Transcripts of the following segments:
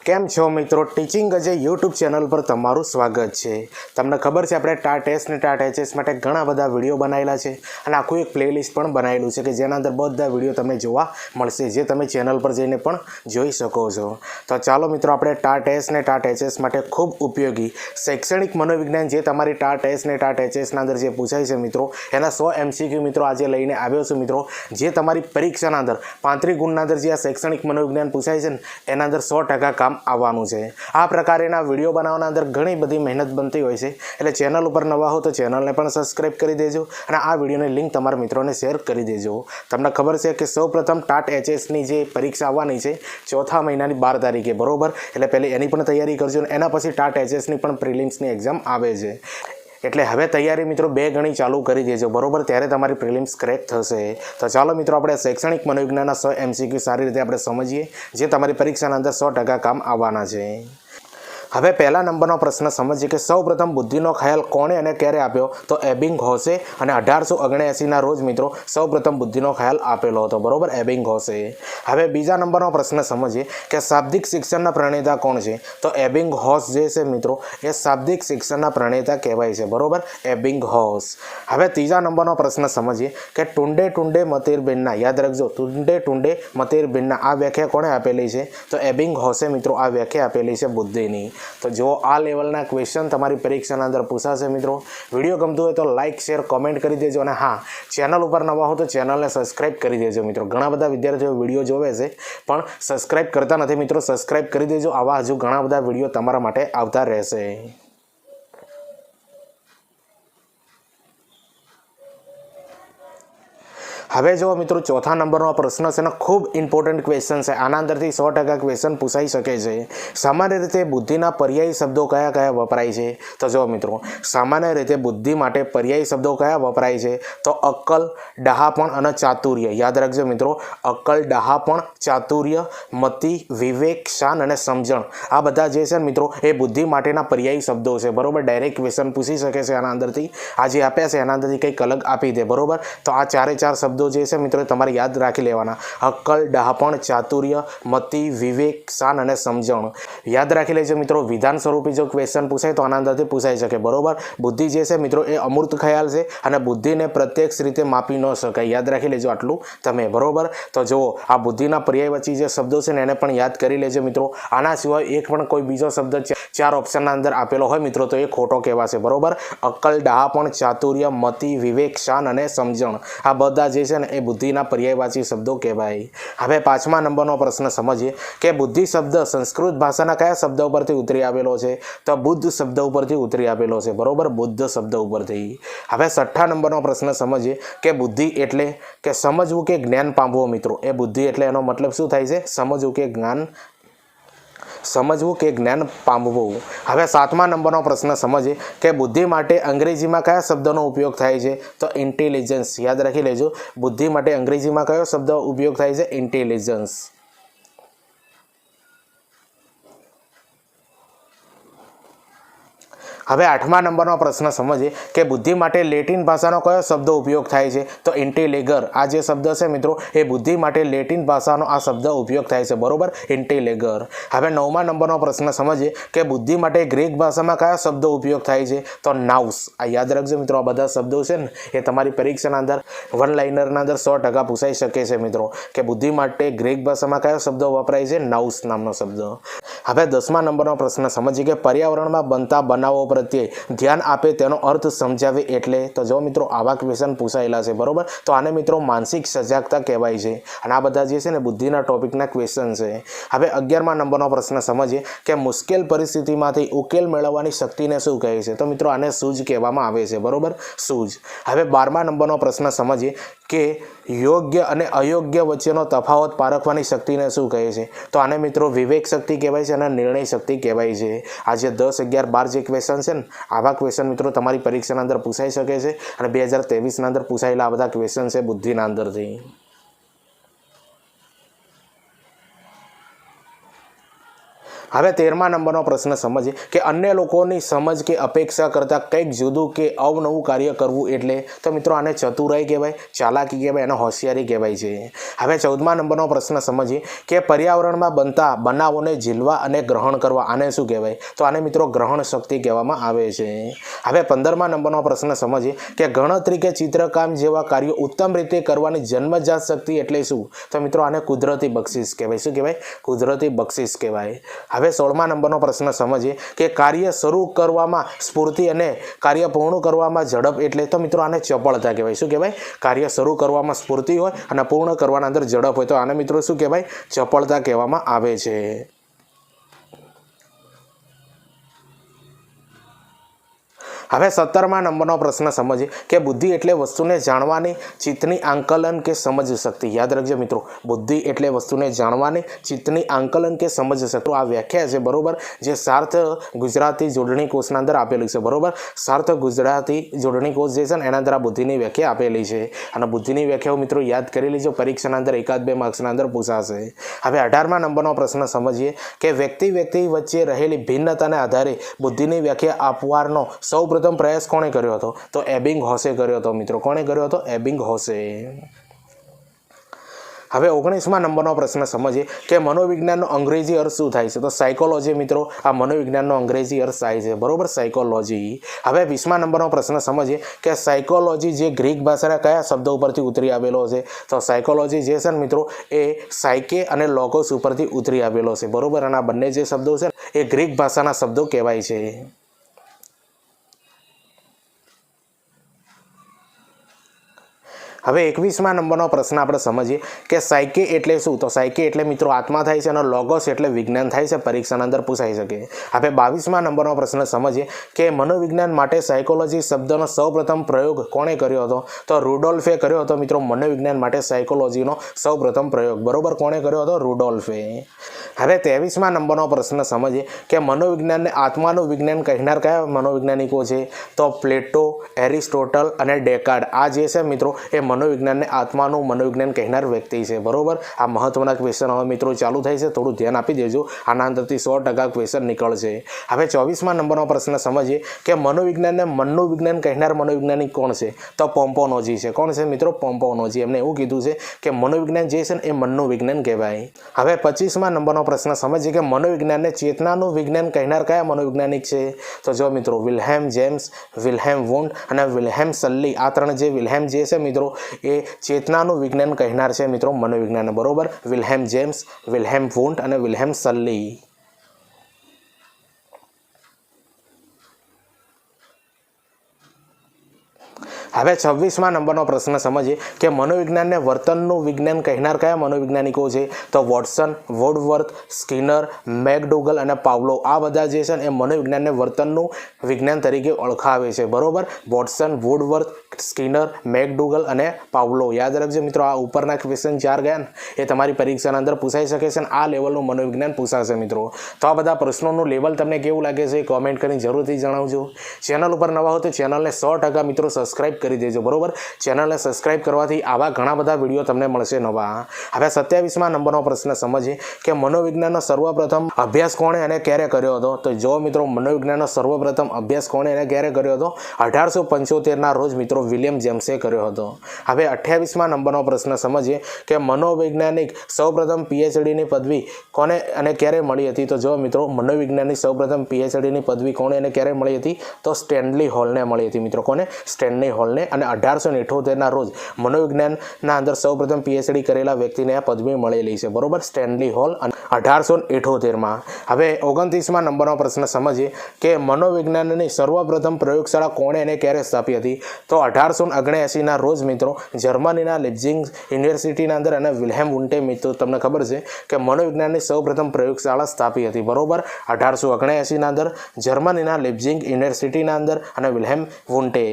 કેમ છો મિત્રો? ટીચિંગ અજય યુટ્યુબ ચેનલ પર તમારું સ્વાગત છે। તમને ખબર છે આપણે ટાટ ટેસ્ટ ને ટાટ એચએસ માટે ઘણા બધા વિડીયો બનાવેલા છે અને આખું એક પ્લેલિસ્ટ પણ બનાવેલું છે કે જેના અંદર બધા વિડીયો તમને જોવા મળશે, જે તમે ચેનલ પર જઈને પણ જોઈ શકો છો। તો ચાલો મિત્રો આપણે ટાટ ટેસ્ટ ને ટાટ એચએસ માટે ખૂબ ઉપયોગી શૈક્ષણિક મનોવિજ્ઞાન જે તમારી ટાટ ટેસ્ટ ને ટાટ એચએસના અંદર જે પૂછાય છે મિત્રો, એના 100 MCQ મિત્રો આજે લઈને આવ્યો છું મિત્રો, જે તમારી પરીક્ષાના અંદર 35 ગુણના અંદર જે આ શૈક્ષણિક મનોવિજ્ઞાન પૂછાય છે ને એના અંદર 100% કામ આવવાનું છે। આ પ્રકારના વિડીયો બનાવવાના અંદર ઘણી બધી મહેનત બનતી હોય છે, એટલે ચેનલ ઉપર નવા હો તો ચેનલને પણ સબસ્ક્રાઇબ કરી દેજો અને આ વિડીયોની લિંક તમારા મિત્રોને શેર કરી દેજો। તમને ખબર છે કે સૌપ્રથમ ટાટ એચએસની જે પરીક્ષા આવવાની છે ચોથા મહિનાની 12 તારીખે, બરોબર? એટલે પહેલી એની પણ તૈયારી કરજો અને એના પછી ટાટ એચએસની પણ પ્રિલિમ્સની એક્ઝામ આવે છે, એટલે હવે તૈયારી મિત્રો 2 ગણી ચાલુ કરી દેજો, બરોબર? ત્યારે તમારી પ્રિલિમ્સ ક્રેક થશે। તો ચાલો મિત્રો આપણે શૈક્ષણિક મનોવિજ્ઞાનના 100 MCQ સારી રીતે આપણે સમજીએ, જે તમારી પરીક્ષાના અંદર 100% કામ આવવાના છે। હવે પહેલા નંબરનો પ્રશ્ન સમજીએ કે સૌપ્રથમ બુદ્ધિનો ખ્યાલ કોણે અને ક્યારે આપ્યો? તો એબિંગહોસે અને 1879ના રોજ મિત્રો સૌપ્રથમ બુદ્ધિનો ખ્યાલ આપેલો હતો, બરોબર? એબિંગહોસે। હવે બીજા નંબરનો પ્રશ્ન સમજીએ કે શાબ્દિક શિક્ષણના પ્રણેતા કોણ છે? તો એબિંગહોસ જે છે મિત્રો એ શાબ્દિક શિક્ષણના પ્રણેતા કહેવાય છે, બરોબર? એબિંગહોસ। હવે ત્રીજા નંબરનો પ્રશ્ન સમજીએ કે ટુંડે ટુંડે મતીરબિન્ના, યાદ રાખજો, ટુંડે ટુંડે મતીરબિન્ના આ વ્યાખ્યા કોણે આપેલી છે? તો એબિંગહોસે મિત્રો આ વ્યાખ્યા આપેલી છે બુદ્ધિની। તો જો આ લેવલના ક્વેશ્ચન તમારી પરીક્ષાના અંદર પૂછાશે મિત્રો, વિડીયો ગમતો હોય તો લાઇક શેર કોમેન્ટ કરી દેજો અને હા, ચેનલ ઉપર નવા હો તો ચેનલને સબસ્ક્રાઇબ કરી દેજો મિત્રો। ઘણા બધા વિદ્યાર્થીઓ વિડીયો જોવે છે પણ સબસ્ક્રાઇબ કરતા નથી મિત્રો, સબસ્ક્રાઇબ કરી દેજો, આવા હજુ ઘણા બધા વિડીયો તમારા માટે આવતા રહેશે। હવે જો મિત્રો ચોથા નંબરનો પ્રશ્ન છે ને ખૂબ ઇમ્પોર્ટન્ટ ક્વેશ્ચન છે, આના અંદરથી 100% ક્વેશ્ચન પૂછાઈ શકે છે। સામાન્ય રીતે બુદ્ધિના પર્યાયી શબ્દો કયા કયા વપરાય છે? તો જો મિત્રો સામાન્ય રીતે બુદ્ધિ માટે પર્યાયી શબ્દો કયા વપરાય છે? તો અક્કલ, ડહાપણ અને ચાતુર્ય, યાદ રાખજો મિત્રો, અક્કલ, ડહાપણ, ચાતુર્ય, મતિ, વિવેક, શાન અને સમજણ, આ બધા જે છે મિત્રો એ બુદ્ધિ માટેના પર્યાયી શબ્દો છે, બરોબર? ડાયરેક્ટ ક્વેશ્ચન પૂછી શકે છે આના અંદરથી, આ જે આપ્યા છે એના અંદરથી કંઈક અલગ આપી દે, બરોબર? તો આ ચારે ચાર શબ્દો જે છે મિત્રો તમારે યાદ રાખી લેવાના, અક્કલ, ડહાપણ, ચાતુર્ય, મતિ, વિવેક, શાન અને સમજણ, યાદ રાખી લેજો મિત્રો। વિધાન સ્વરૂપે જો ક્વેશ્ચન પૂછાય તો આના અંદરથી પૂછાઈ શકે, બરોબર? બુદ્ધિ જે છે મિત્રો એ અમૂર્ત ખ્યાલ છે અને બુદ્ધિને પ્રત્યક્ષ રીતે માપી ન શકાય, યાદ રાખી લેજો આટલું તમે, બરોબર? તો જુઓ આ બુદ્ધિના પર્યાયવાચી જે શબ્દો છે ને એને પણ યાદ કરી લેજો મિત્રો। આના સિવાય એક પણ કોઈ બીજો શબ્દ 4 ઓપ્શનના અંદર આપેલો હોય મિત્રો તો એ ખોટો કહેવાશે, બરોબર? અક્કલ, ડહાપણ, ચાતુર્ય, મતિ, વિવેક, શાન અને સમજણ, આ બધા જે છે ને એ બુદ્ધિના પર્યાયવાચી શબ્દો કહેવાય। હવે 5મા નંબરનો પ્રશ્ન સમજીએ કે બુદ્ધિ શબ્દ સંસ્કૃત ભાષાના કયા શબ્દ ઉપરથી ઉતરી આવેલો છે? તો બુદ્ધ શબ્દ ઉપરથી ઉતરી આવેલો છે, બરોબર? બુદ્ધ શબ્દ ઉપરથી। હવે 6થા નંબરનો પ્રશ્ન સમજીએ કે બુદ્ધિ એટલે કે સમજવું કે જ્ઞાન પામવું મિત્રો, એ બુદ્ધિ એટલે એનો મતલબ શું થાય છે? સમજવું કે જ્ઞાન પામવું। હવે 7મા નંબરનો પ્રશ્ન સમજીએ કે બુદ્ધિ માટે અંગ્રેજીમાં કયા શબ્દનો ઉપયોગ થાય છે? તો ઇન્ટેલિજન્સ, યાદ રાખી લેજો, બુદ્ધિ માટે અંગ્રેજીમાં કયો શબ્દ ઉપયોગ થાય છે? ઇન્ટેલિજન્સ। હવે 8મા નંબરનો પ્રશ્ન સમજીએ કે બુદ્ધિ માટે લેટિન ભાષાનો કયો શબ્દ ઉપયોગ થાય છે? તો ઇન્ટેલેગર, આ જે શબ્દ છે મિત્રો એ બુદ્ધિ માટે લેટિન ભાષાનો આ શબ્દ ઉપયોગ થાય છે, બરોબર? ઇન્ટેલેગર। હવે 9મા નંબરનો પ્રશ્ન સમજીએ કે બુદ્ધિ માટે ગ્રીક ભાષામાં કયા શબ્દ ઉપયોગ થાય છે? તો નાઉસ, આ યાદ રાખજો મિત્રો, આ બધા શબ્દો છે ને એ તમારી પરીક્ષાના અંદર વન લાઇનરના અંદર 100% પૂછાઈ શકે છે મિત્રો, કે બુદ્ધિ માટે ગ્રીક ભાષામાં કયો શબ્દ વપરાય છે? નાઉસ નામનો શબ્દ। હવે 10મા નંબરનો પ્રશ્ન સમજીએ કે પર્યાવરણમાં બનતા બનાવો પ્રત્યે ધ્યાન આપે તેનો અર્થ સમજાવે એટલે? તો જો મિત્રો આવા ક્વેશ્ચન પૂછાયેલા છે, બરોબર? તો આને મિત્રો માનસિક સજાગતા કહેવાય છે અને આ બધા જે છે ને બુદ્ધિના ટોપિકના ક્વેશ્ચન છે। હવે 11મા નંબરનો પ્રશ્ન સમજીએ કે મુશ્કેલ પરિસ્થિતિમાંથી ઉકેલ મેળવવાની શક્તિને શું કહે છે? તો મિત્રો આને સૂઝ કહેવામાં આવે છે, બરોબર? સૂઝ। હવે 12મા નંબરનો પ્રશ્ન સમજીએ કે યોગ્ય અને અયોગ્ય વચ્ચેનો તફાવત પારખવાની શક્તિને શું કહે છે? તો આને મિત્રો વિવેક શક્તિ કહેવાય છે અને નિર્ણય શક્તિ કહેવાય છે। આ જે 10, 11, 12 જે ક્વેશ્ચન છે ને આવા ક્વેશ્ચન મિત્રો તમારી પરીક્ષાના અંદર પૂછાઈ શકે છે અને 2023ના અંદર પૂછાયેલા આ બધા ક્વેશ્ચન છે બુદ્ધિના અંદરથી। હવે 13મા નંબરનો પ્રશ્ન સમજીએ કે અન્ય લોકોની સમજ કે અપેક્ષા કરતાં કંઈક જુદું કે અવનવું કાર્ય કરવું એટલે તો મિત્રો આને ચતુરાઈ કહેવાય, ચાલાકી કહેવાય અને હોશિયારી કહેવાય છે. હવે 14મા નંબરનો પ્રશ્ન સમજીએ કે પર્યાવરણમાં બનતા બનાવોને ઝીલવા અને ગ્રહણ કરવા આને શું કહેવાય? તો આને મિત્રો ગ્રહણ શક્તિ કહેવામાં આવે છે. હવે 15મા નંબરનો પ્રશ્ન સમજીએ કે ગણતરી કે ચિત્રકામ જેવા કાર્યો ઉત્તમ રીતે કરવાની જન્મજાત શક્તિ એટલે શું? તો મિત્રો આને કુદરતી બક્ષિસ કહેવાય. શું કહેવાય? કુદરતી બક્ષિસ કહેવાય. હવે 16મા નંબરનો પ્રશ્ન સમજીએ કે કાર્ય શરૂ કરવામાં સ્ફૂર્તિ અને કાર્ય પૂર્ણ કરવામાં ઝડપ એટલે તો મિત્રો આને ચપળતા કહેવાય. શું કહેવાય? કાર્ય શરૂ કરવામાં સ્ફૂર્તિ હોય અને પૂર્ણ કરવાના અંદર ઝડપ હોય તો આને મિત્રો શું કહેવાય? ચપળતા કહેવામાં આવે છે. હવે 17મા નંબરનો પ્રશ્ન સમજીએ કે બુદ્ધિ એટલે વસ્તુને જાણવાની, ચિત્તની આંકલન કે સમજ શક્તિ. યાદ રાખજો મિત્રો, બુદ્ધિ એટલે વસ્તુને જાણવાની, ચિત્તની આંકલન કે સમજ શક્તિ. આ વ્યાખ્યા છે બરોબર, જે સાર્થ ગુજરાતી જોડણી કોષના અંદર આપેલી છે બરોબર. સાર્થ ગુજરાતી જોડણી કોષ જે છે ને એના અંદર આ બુદ્ધિની વ્યાખ્યા આપેલી છે અને બુદ્ધિની વ્યાખ્યાઓ મિત્રો યાદ કરી લેજો, પરીક્ષાના અંદર 1-2 માર્ક્સના અંદર પૂછાશે. હવે 18મા નંબરનો પ્રશ્ન સમજીએ કે વ્યક્તિ વચ્ચે રહેલી ભિન્નતાને આધારે બુદ્ધિની વ્યાખ્યા આપવાનો સૌ પ્રયાસ કોણે કર્યો હતો? તો એબિંગહોસે કર્યો હતો મિત્રો. કોણે કર્યો હતો? એબિંગહોસે. હવે 19મા નંબરનો પ્રશ્ન સમજીએ કે મનોવિજ્ઞાનનો અંગ્રેજી અર્થ શું થાય છે? તો સાયકોલોજી મિત્રો આ મનોવિજ્ઞાનનો અંગ્રેજી અર્થ થાય છે બરોબર, સાયકોલોજી. હવે 20મા નંબરનો પ્રશ્ન સમજીએ કે સાયકોલોજી જે ગ્રીક ભાષાના કયા શબ્દો ઉપરથી ઉતરી આવેલો છે? તો સાયકોલોજી જે છે ને મિત્રો એ સાયકે અને લોગોસ ઉપરથી ઉતરી આવેલો છે બરોબર, અને આ બંને જે શબ્દો છે એ ગ્રીક ભાષાના શબ્દો કહેવાય છે. હવે 21મા નંબરનો પ્રશ્ન આપણે સમજીએ કે સાયકે એટલે શું? તો સાયકે એટલે મિત્રો આત્મા થાય છે અને લોગોસ એટલે વિજ્ઞાન થાય છે, પરીક્ષાના અંદર પૂછાઈ શકે. હવે 22મા નંબરનો પ્રશ્ન સમજીએ કે મનોવિજ્ઞાન માટે સાયકોલોજી શબ્દનો સૌપ્રથમ પ્રયોગ કોણે કર્યો હતો? તો રુડોલ્ફે કર્યો હતો મિત્રો. મનોવિજ્ઞાન માટે સાયકોલોજીનો સૌપ્રથમ પ્રયોગ બરોબર, કોણે કર્યો હતો? રુડોલ્ફે. હવે 23મા નંબરનો પ્રશ્ન સમજીએ કે મનોવિજ્ઞાનને આત્માનું વિજ્ઞાન કહેનાર કયા મનોવૈજ્ઞાનિકો છે? તો પ્લેટો, એરિસ્ટોટલ અને ડેકાર્ડ. આ જે છે મિત્રો એ મનોવિજ્ઞાનને આત્માનું મનોવિજ્ઞાન કહેનાર વ્યક્તિ છે બરોબર. આ મહત્વના ક્વેશ્ચન હવે મિત્રો ચાલુ થાય છે, થોડું ધ્યાન આપી દેજો, આના અંદરથી 100% ક્વેશ્ચન નીકળશે. હવે 24મા નંબરનો પ્રશ્ન સમજીએ કે મનોવિજ્ઞાનને મનનું વિજ્ઞાન કહેનાર મનોવૈજ્ઞાનિક કોણ છે? તો પોમ્પોનોજી છે. કોણ છે મિત્રો? પોમ્પોનોજી. એમને એવું કીધું છે કે મનોવિજ્ઞાન જે છે ને એ મનનું વિજ્ઞાન કહેવાય. હવે 25મા નંબરનો પ્રશ્ન સમજીએ કે મનોવિજ્ઞાનને ચેતનાનું વિજ્ઞાન કહેનાર કયા મનોવૈજ્ઞાનિક છે? તો જો મિત્રો વિલ્હેમ જેમ્સ, વિલ્હેમ વુન્ડ અને વિલ્હેમ સલ્લી. આ ત્રણ જે વિલ્હેમ જે છે મિત્રો એ ચેતનાનું વિજ્ઞાન કહેનાર છે મિત્રો મનોવિજ્ઞાન બરોબર. વિલ્હેમ જેમ્સ, વિલ્હેમ વુન્ડ અને વિલ્હેમ સલ્લી. હવે 26મા નંબરનો પ્રશ્ન સમજીએ કે મનોવિજ્ઞાનને વર્તનનું વિજ્ઞાન કહેનાર કયા મનોવૈજ્ઞાનિકો છે? તો વોટસન, વોડવર્થ, સ્કિનર, મેકડોગલ અને પાવલોવ. આ બધા જે છે ને એ મનોવિજ્ઞાનને વર્તનનું વિજ્ઞાન તરીકે ઓળખાવે છે બરોબર. વોટસન, વોડવર્થ, સ્કિનર, મેકડોગલ અને પાવલોવ. યાદ રાખજો મિત્રો, આ ઉપરના ક્વેશ્ચન 4 ગયા ને એ તમારી પરીક્ષાના અંદર પૂછાઈ શકે છે અને આ લેવલનું મનોવિજ્ઞાન પૂછાશે મિત્રો. તો આ બધા પ્રશ્નોનું લેવલ તમને કેવું લાગે છે કોમેન્ટ કરીને જરૂરથી જણાવજો. ચેનલ ઉપર નવા હો તો ચેનલને 100% મિત્રો સબસ્ક્રાઇબ કરી દેજો બરોબર. ચેનલને સબસ્ક્રાઇબ કરવાથી આવા ઘણા બધા વિડીયો તમને મળશે નવા. હવે 27મા નંબરનો પ્રશ્ન સમજીએ કે મનોવિજ્ઞાનનો સર્વપ્રથમ અભ્યાસ કોણે અને ક્યારે કર્યો હતો? તો જો મિત્રો મનોવિજ્ઞાનનો સર્વપ્રથમ અભ્યાસ કોણે અને ક્યારે કર્યો હતો? 1875ના રોજ મિત્રો વિલિયમ જેમ્સે કર્યો હતો. હવે 28મા નંબરનો પ્રશ્ન સમજીએ કે મનોવૈજ્ઞાનિક સૌપ્રથમ પીએચડીની પદવી કોને અને ક્યારે મળી હતી? તો જો મિત્રો મનોવિજ્ઞાનની સૌપ્રથમ પીએચડીની પદવી કોણે અને ક્યારે મળી હતી? તો સ્ટેનલી હોલને મળી હતી મિત્રો. કોને? સ્ટેનલી હોલને. અને 1878ના રોજ મનોવિજ્ઞાનના અંદર સૌપ્રથમ પીએચડી કરેલા વ્યક્તિને આ પદવી મળેલી છે બરોબર, સ્ટેનલી હોલ, અને 1878માં. હવે 29મા નંબરનો પ્રશ્ન સમજીએ કે મનોવિજ્ઞાનની સર્વપ્રથમ પ્રયોગશાળા કોણે અને ક્યારે સ્થાપી હતી? તો 1879ના રોજ મિત્રો જર્મનીના લિપ્ઝિગ યુનિવર્સિટીના અંદર અને વિલ્હેમ વુન્ટે મિત્રો તમને ખબર છે કે મનોવિજ્ઞાનની સૌપ્રથમ પ્રયોગશાળા સ્થાપી હતી બરોબર. 1879ના અંદર જર્મનીના લિપ્ઝિગ યુનિવર્સિટીના અંદર અને વિલ્હેમ વુન્ટે.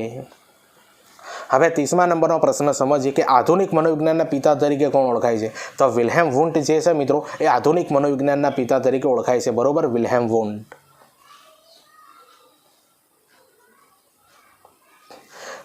હવે 30મા નંબરનો પ્રશ્ન સમજીએ કે આધુનિક મનોવિજ્ઞાનના પિતા તરીકે કોણ ઓળખાય છે? તો વિલ્હેમ વુન્ટ જે છે મિત્રો એ આધુનિક મનોવિજ્ઞાનના પિતા તરીકે ઓળખાય છે બરોબર, વિલ્હેમ વુન્ટ.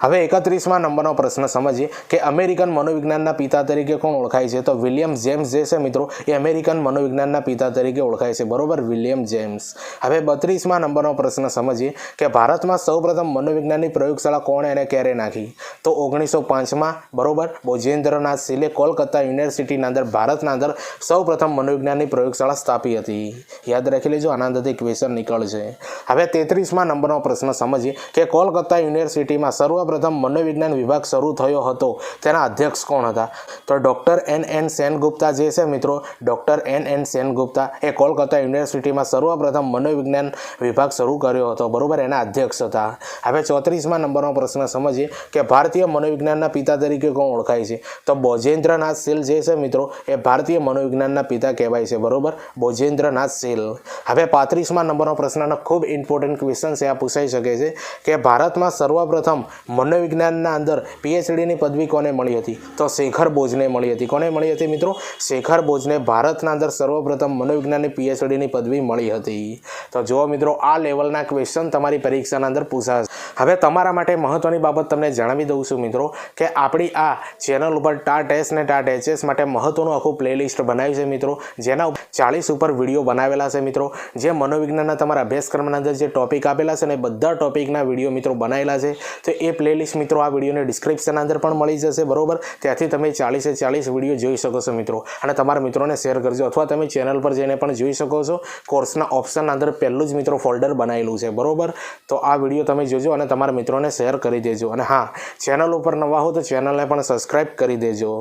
હવે 31મા નંબરનો પ્રશ્ન સમજીએ કે અમેરિકન મનોવિજ્ઞાનના પિતા તરીકે કોણ ઓળખાય છે? તો વિલિયમ જેમ્સ જે છે મિત્રો એ અમેરિકન મનોવિજ્ઞાનના પિતા તરીકે ઓળખાય છે, બરોબર, વિલિયમ જેમ્સ. હવે 32મા નંબરનો પ્રશ્ન સમજીએ કે ભારતમાં સૌપ્રથમ મનોવિજ્ઞાનની પ્રયોગશાળા કોણે અને ક્યારે નાખી? તો 1905માં, બરોબર, બોજેન્દ્રનાથ સિલે કોલકાતા યુનિવર્સિટીના અંદર ભારતના અંદર સૌપ્રથમ મનોવિજ્ઞાનની પ્રયોગશાળા સ્થાપી હતી. યાદ રાખી લેજો, આના અંદરથી ક્વેશ્ચન નીકળશે. હવે 33મા નંબરનો પ્રશ્ન સમજીએ કે કોલકાતા યુનિવર્સિટીમાં સર્વપ્રથમ મનોવિજ્ઞાન વિભાગ શરૂ થયો હતો, તેના અધ્યક્ષ કોણ હતા? તો ડૉક્ટર એન સેનગુપ્તા જે છે મિત્રો, ડૉક્ટર એન સેનગુપ્તા એ કોલકાતા યુનિવર્સિટીમાં સર્વપ્રથમ મનોવિજ્ઞાન વિભાગ શરૂ કર્યો હતો, બરોબર, એના અધ્યક્ષ હતા. હવે 34મા નંબરનો પ્રશ્ન સમજીએ કે ભારતીય મનોવિજ્ઞાનના પિતા તરીકે કોણ ઓળખાય છે? તો બોજેન્દ્રનાથ સિલ જે છે મિત્રો એ ભારતીય મનોવિજ્ઞાનના પિતા કહેવાય છે, બરોબર, બોજેન્દ્રનાથ સિલ. હવે 35મા નંબરનો પ્રશ્નનો ખૂબ ઇમ્પોર્ટન્ટ ક્વેશ્ચન છે, આ પૂછાઈ શકે છે કે ભારતમાં સર્વપ્રથમ મનોવિજ્ઞાનના અંદર પીએચડીની પદવી કોને મળી હતી? તો શેખર બોઝને મળી હતી. કોને મળી હતી મિત્રો? શેખર બોઝને ભારતના અંદર સર્વપ્રથમ મનોવિજ્ઞાનની પીએચડીની પદવી મળી હતી. તો જુઓ મિત્રો, આ લેવલના ક્વેશ્ચન તમારી પરીક્ષાના અંદર પૂછાશે. હવે તમારા માટે મહત્વની બાબત તમને જણાવી દઉં છું મિત્રો કે આપણી આ ચેનલ ઉપર ટાટ એસ ને ટાટ એચએસ માટે મહત્વનું આખું પ્લેલિસ્ટ બનાવ્યું છે મિત્રો, જેના 40 ઉપર વિડીયો બનાવેલા છે મિત્રો, જે મનોવિજ્ઞાનના તમારા અભ્યાસક્રમના અંદર જે ટોપિક આપેલા છે ને બધા ટોપિકના વિડીયો મિત્રો બનાવેલા છે. તો એ પ્લેલિસ્ટ મિત્રો આ વિડીયોને ડિસ્ક્રિપ્શનના અંદર પણ મળી જશે, બરોબર, ત્યાંથી તમે 40 વિડીયો જોઈ શકો છો મિત્રો, અને તમારા મિત્રોને શેર કરજો, અથવા તમે ચેનલ પર જઈને પણ જોઈ શકો છો. કોર્સના ઓપ્શનના અંદર પહેલું જ મિત્રો ફોલ્ડર બનાવેલું છે, બરોબર. તો આ વિડીયો તમે જોજો અને તમારા મિત્રોને શેર કરી દેજો. અને હા, ચેનલ ઉપર નવા હો તો ચેનલને પણ સબસ્ક્રાઈબ કરી દેજો.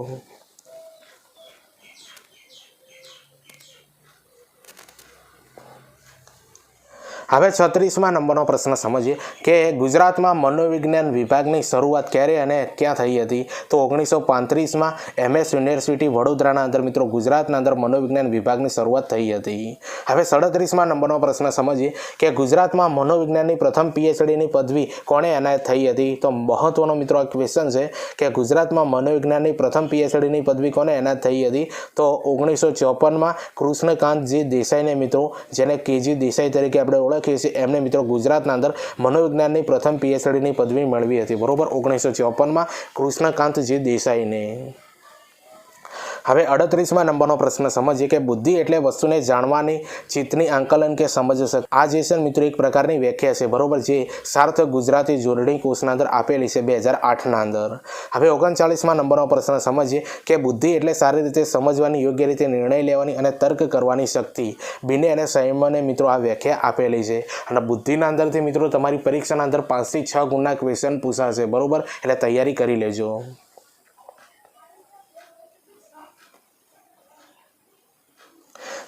હવે 36મા નંબરનો પ્રશ્ન સમજીએ કે ગુજરાતમાં મનોવિજ્ઞાન વિભાગની શરૂઆત ક્યારે અને ક્યાં થઈ હતી? તો 1935માં MS યુનિવર્સિટી વડોદરાના અંદર મિત્રો ગુજરાતના અંદર મનોવિજ્ઞાન વિભાગની શરૂઆત થઈ હતી. હવે 37મા નંબરનો પ્રશ્ન સમજીએ કે ગુજરાતમાં મનોવિજ્ઞાનની પ્રથમ પીએચડીની પદવી કોણે એનાયત થઈ હતી? તો મહત્વનો મિત્રો આ ક્વેશ્ચન છે કે ગુજરાતમાં મનોવિજ્ઞાનની પ્રથમ પીએચડીની પદવી કોને એનાયત થઈ હતી? તો 1954માં કૃષ્ણકાંતજી દેસાઈને મિત્રો, જેને કેજી દેસાઈ તરીકે આપણે ઓળખીએ છીએ, એમને મિત્રો ગુજરાતના અંદર મનોવિજ્ઞાનની પ્રથમ પીએચડીની પદવી મેળવી હતી, બરોબર, 1954માં કૃષ્ણકાંતજી દેસાઈને. હવે 38મા નંબરનો પ્રશ્ન સમજીએ કે બુદ્ધિ એટલે વસ્તુને જાણવાની, ચિત્તની આંકલન કે સમજ શકે. આ જે છે મિત્રો એક પ્રકારની વ્યાખ્યા છે, બરોબર, જે સાર્થક ગુજરાતી જોડણી કોર્સના અંદર આપેલી છે 2008ના અંદર. હવે 39મા નંબરનો પ્રશ્ન સમજીએ કે બુદ્ધિ એટલે સારી રીતે સમજવાની, યોગ્ય રીતે નિર્ણય લેવાની અને તર્ક કરવાની શક્તિ. બિને અને સંયમને મિત્રો આ વ્યાખ્યા આપેલી છે. અને બુદ્ધિના અંદરથી મિત્રો તમારી પરીક્ષાના અંદર 5 થી 6 ગુણના ક્વેશ્ચન પૂછાશે, બરોબર, એટલે તૈયારી કરી લેજો.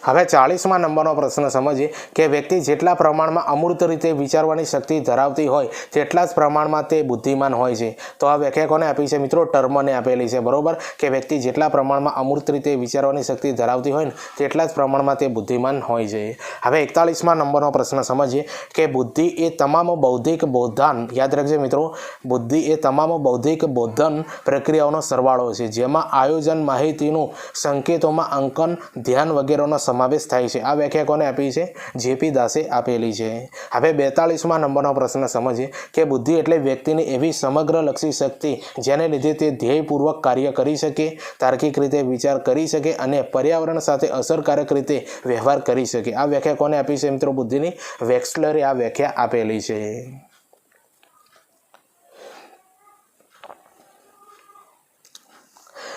હવે 40મા નંબરનો પ્રશ્ન સમજીએ કે વ્યક્તિ જેટલા પ્રમાણમાં અમૂર્ત રીતે વિચારવાની શક્તિ ધરાવતી હોય તેટલા જ પ્રમાણમાં તે બુદ્ધિમાન હોય છે. તો આ વ્યાખ્યા કોને આપી છે મિત્રો? ટર્મને આપેલી છે, બરોબર, કે વ્યક્તિ જેટલા પ્રમાણમાં અમૂર્ત રીતે વિચારવાની શક્તિ ધરાવતી હોય ને તેટલા જ પ્રમાણમાં તે બુદ્ધિમાન હોય છે. હવે 41મા નંબરનો પ્રશ્ન સમજીએ કે બુદ્ધિ એ તમામ બૌદ્ધિક બોધન, યાદ રાખજો મિત્રો, બુદ્ધિ એ તમામ બૌદ્ધિક બોધન પ્રક્રિયાઓનો સરવાળો છે, જેમાં આયોજન, માહિતીનું સંકેતોમાં અંકન, ધ્યાન વગેરેનો સમાવેશ થાય છે. આ વ્યાખ્યા કોને આપી છે? જેપી દાસે આપેલી છે. હવે 42મા નંબરનો પ્રશ્ન સમજીએ કે બુદ્ધિ એટલે વ્યક્તિની એવી સમગ્રલક્ષી શક્તિ જેને લીધે તે ધ્યેયપૂર્વક કાર્ય કરી શકે, તાર્કિક રીતે વિચાર કરી શકે અને પર્યાવરણ સાથે અસરકારક રીતે વ્યવહાર કરી શકે. આ વ્યાખ્યા કોને આપી છે મિત્રો? બુદ્ધિની વેક્સલરે આ વ્યાખ્યા આપેલી છે.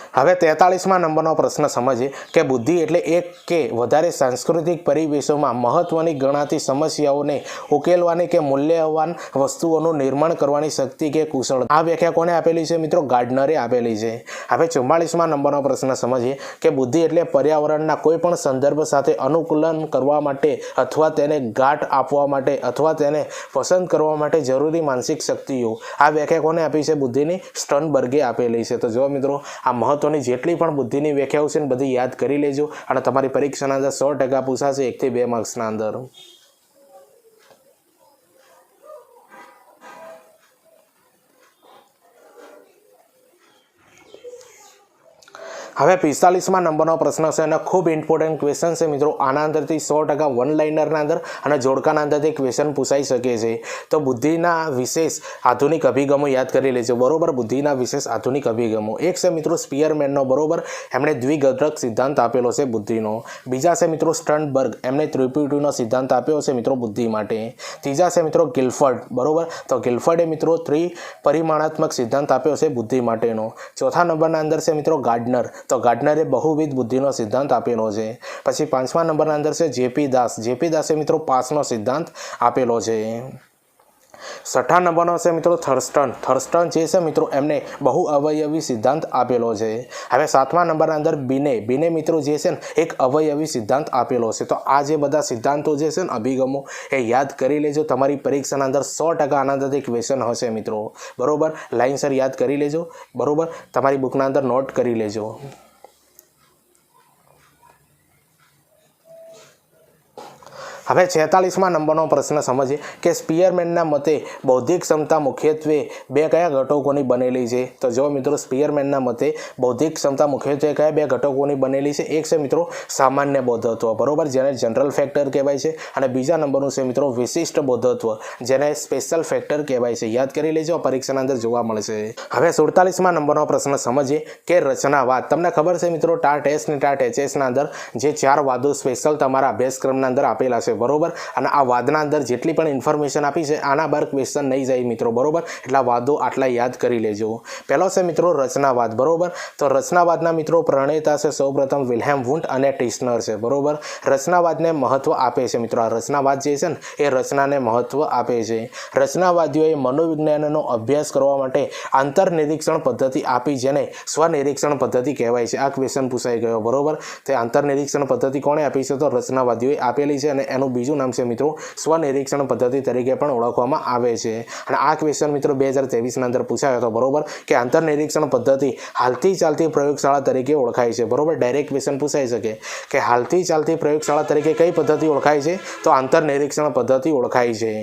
હવે 43મા નંબરનો પ્રશ્ન સમજીએ કે બુદ્ધિ એટલે એક કે વધારે સાંસ્કૃતિક પરિવેશોમાં મહત્વની ગણાતી સમસ્યાઓને ઉકેલવાની કે મૂલ્યવાન વસ્તુઓનું નિર્માણ કરવાની શક્તિ કે કુશળતા. આ વ્યાખ્યા કોને આપેલી છે મિત્રો? ગાર્ડનરે આપેલી છે. હવે 44મા નંબરનો પ્રશ્ન સમજીએ કે બુદ્ધિ એટલે પર્યાવરણના કોઈ પણ સંદર્ભ સાથે અનુકૂલન કરવા માટે અથવા તેને ઘાટ આપવા માટે અથવા તેને પસંદ કરવા માટે જરૂરી માનસિક શક્તિઓ. આ વ્યાખ્યા કોને આપી છે? બુદ્ધિની સ્ટર્નબર્ગે આપેલી છે. તો જો મિત્રો, આ મહત્વની જેટલી પણ બુદ્ધિની વ્યાખ્યાઓ છે ને બધી યાદ કરી લેજો, અને તમારી પરીક્ષાના અંદર 100% પૂછાશે 1 થી 2 માર્ક્સના અંદર. હવે 45મા નંબરનો પ્રશ્ન છે અને ખૂબ ઇમ્પોર્ટન્ટ ક્વેશ્ચન છે મિત્રો. આના અંદરથી 100% વન લાઇનરના અંદર અને જોડકાના અંદરથી ક્વેશ્ચન પૂછાઈ શકે છે. તો બુદ્ધિના વિશેષ આધુનિક અભિગમો યાદ કરી લેજો. બરોબર, બુદ્ધિના વિશેષ આધુનિક અભિગમો. એક છે મિત્રો સ્પિયરમેનનો. બરોબર, એમણે દ્વિઘટક સિદ્ધાંત આપેલો છે બુદ્ધિનો. બીજા છે મિત્રો સ્ટર્નબર્ગ, એમણે ત્રિપુટીનો સિદ્ધાંત આપ્યો છે મિત્રો બુદ્ધિ માટે. ત્રીજા છે મિત્રો ગિલફર્ડ. બરોબર, તો ગિલફર્ડે મિત્રો ત્રિપરિમાણાત્મક સિદ્ધાંત આપ્યો છે બુદ્ધિ માટેનો. ચોથા નંબરના અંદર છે મિત્રો ગાર્ડનર. તો ગાર્ડનરે બહુવિધ બુદ્ધિનો સિદ્ધાંત આપેલો છે. પછી 5મા નંબરના અંદર છે જેપી દાસ. જેપી દાસે મિત્રો 5નો સિદ્ધાંત આપેલો છે. 6ઠા નંબરનો છે મિત્રો થર્સ્ટન. થર્સ્ટન જે છે મિત્રો એમને બહુ અવયવી સિદ્ધાંત આપેલો છે. હવે 7મા નંબરના અંદર બીને મિત્રો જે છે ને એક અવયવી સિદ્ધાંત આપેલો છે. તો આ જે બધા સિદ્ધાંતો જે છે ને અભિગમો એ યાદ કરી લેજો. તમારી પરીક્ષાના અંદર 100% આના અંદરથી ક્વેશ્ચન હશે મિત્રો. બરોબર, લાઇનસર યાદ કરી લેજો. બરોબર, તમારી બુકના અંદર નોટ કરી લેજો. હવે 46મા નંબરનો પ્રશ્ન સમજીએ કે સ્પિયરમેનના મતે બૌદ્ધિક ક્ષમતા મુખ્યત્વે બે કયા ઘટકોની બનેલી છે. તો જો મિત્રો સ્પિયરમેનના મતે બૌદ્ધિક ક્ષમતા મુખ્યત્વે કયા બે ઘટકોની બનેલી છે. એક છે મિત્રો સામાન્ય બૌદ્ધત્વ. બરોબર, જેને જનરલ ફેક્ટર કહેવાય છે. અને બીજા નંબરનું છે મિત્રો વિશિષ્ટ બૌદ્ધત્વ, જેને સ્પેશિયલ ફેક્ટર કહેવાય છે. યાદ કરી લેજો, પરીક્ષાના અંદર જોવા મળશે. હવે 47મા નંબરનો પ્રશ્ન સમજીએ કે રચનાવાદ. તમને ખબર છે મિત્રો ટાટ એસ અને ટાટ એચએસના અંદર જે 4 વાદો સ્પેશિયલ તમારા અભ્યાસક્રમના અંદર આપેલા છે. બરોબર, અને આ વાદના અંદર જેટલી પણ ઇન્ફોર્મેશન આપી છે આના બાર ક્વેશ્ચન નહીં જાય મિત્રો. બરોબર, એટલા વાદો આટલા યાદ કરી લેજો. પહેલો છે મિત્રો રચનાવાદ. બરોબર, તો રચનાવાદના મિત્રો પ્રણેતા છે સૌપ્રથમ વિલ્હેમ વુન્ટ અને ટિસ્નર છે. બરોબર, રચનાવાદને મહત્વ આપે છે મિત્રો. આ રચનાવાદ જે છે ને એ રચનાને મહત્વ આપે છે. રચનાવાદીઓએ મનોવિજ્ઞાનનો અભ્યાસ કરવા માટે આંતરનિરીક્ષણ પદ્ધતિ આપી, જેને સ્વનિરીક્ષણ પદ્ધતિ કહેવાય છે. આ ક્વેશ્ચન પૂછાઈ ગયો. બરોબર, તે આંતરનિરીક્ષણ પદ્ધતિ કોણે આપી છે? તો રચનાવાદીઓએ આપેલી છે. અને એનું બીજું નામ છે મિત્રો સ્વનિરીક્ષણ પદ્ધતિ તરીકે પણ ઓળખવામાં આવે છે. અને આ ક્વેશ્ચન મિત્રો 2023ના અંદર પૂછાયો હતો. બરોબર, કે આંતરનિરીક્ષણ પદ્ધતિ હાલથી ચાલતી પ્રયોગશાળા તરીકે ઓળખાય છે. બરોબર, ડાયરેક્ટ ક્વેશ્ચન પૂછાઈ શકે કે હાલથી ચાલતી પ્રયોગશાળા તરીકે કઈ પદ્ધતિ ઓળખાય છે? તો આંતરનિરીક્ષણ પદ્ધતિ ઓળખાય છે.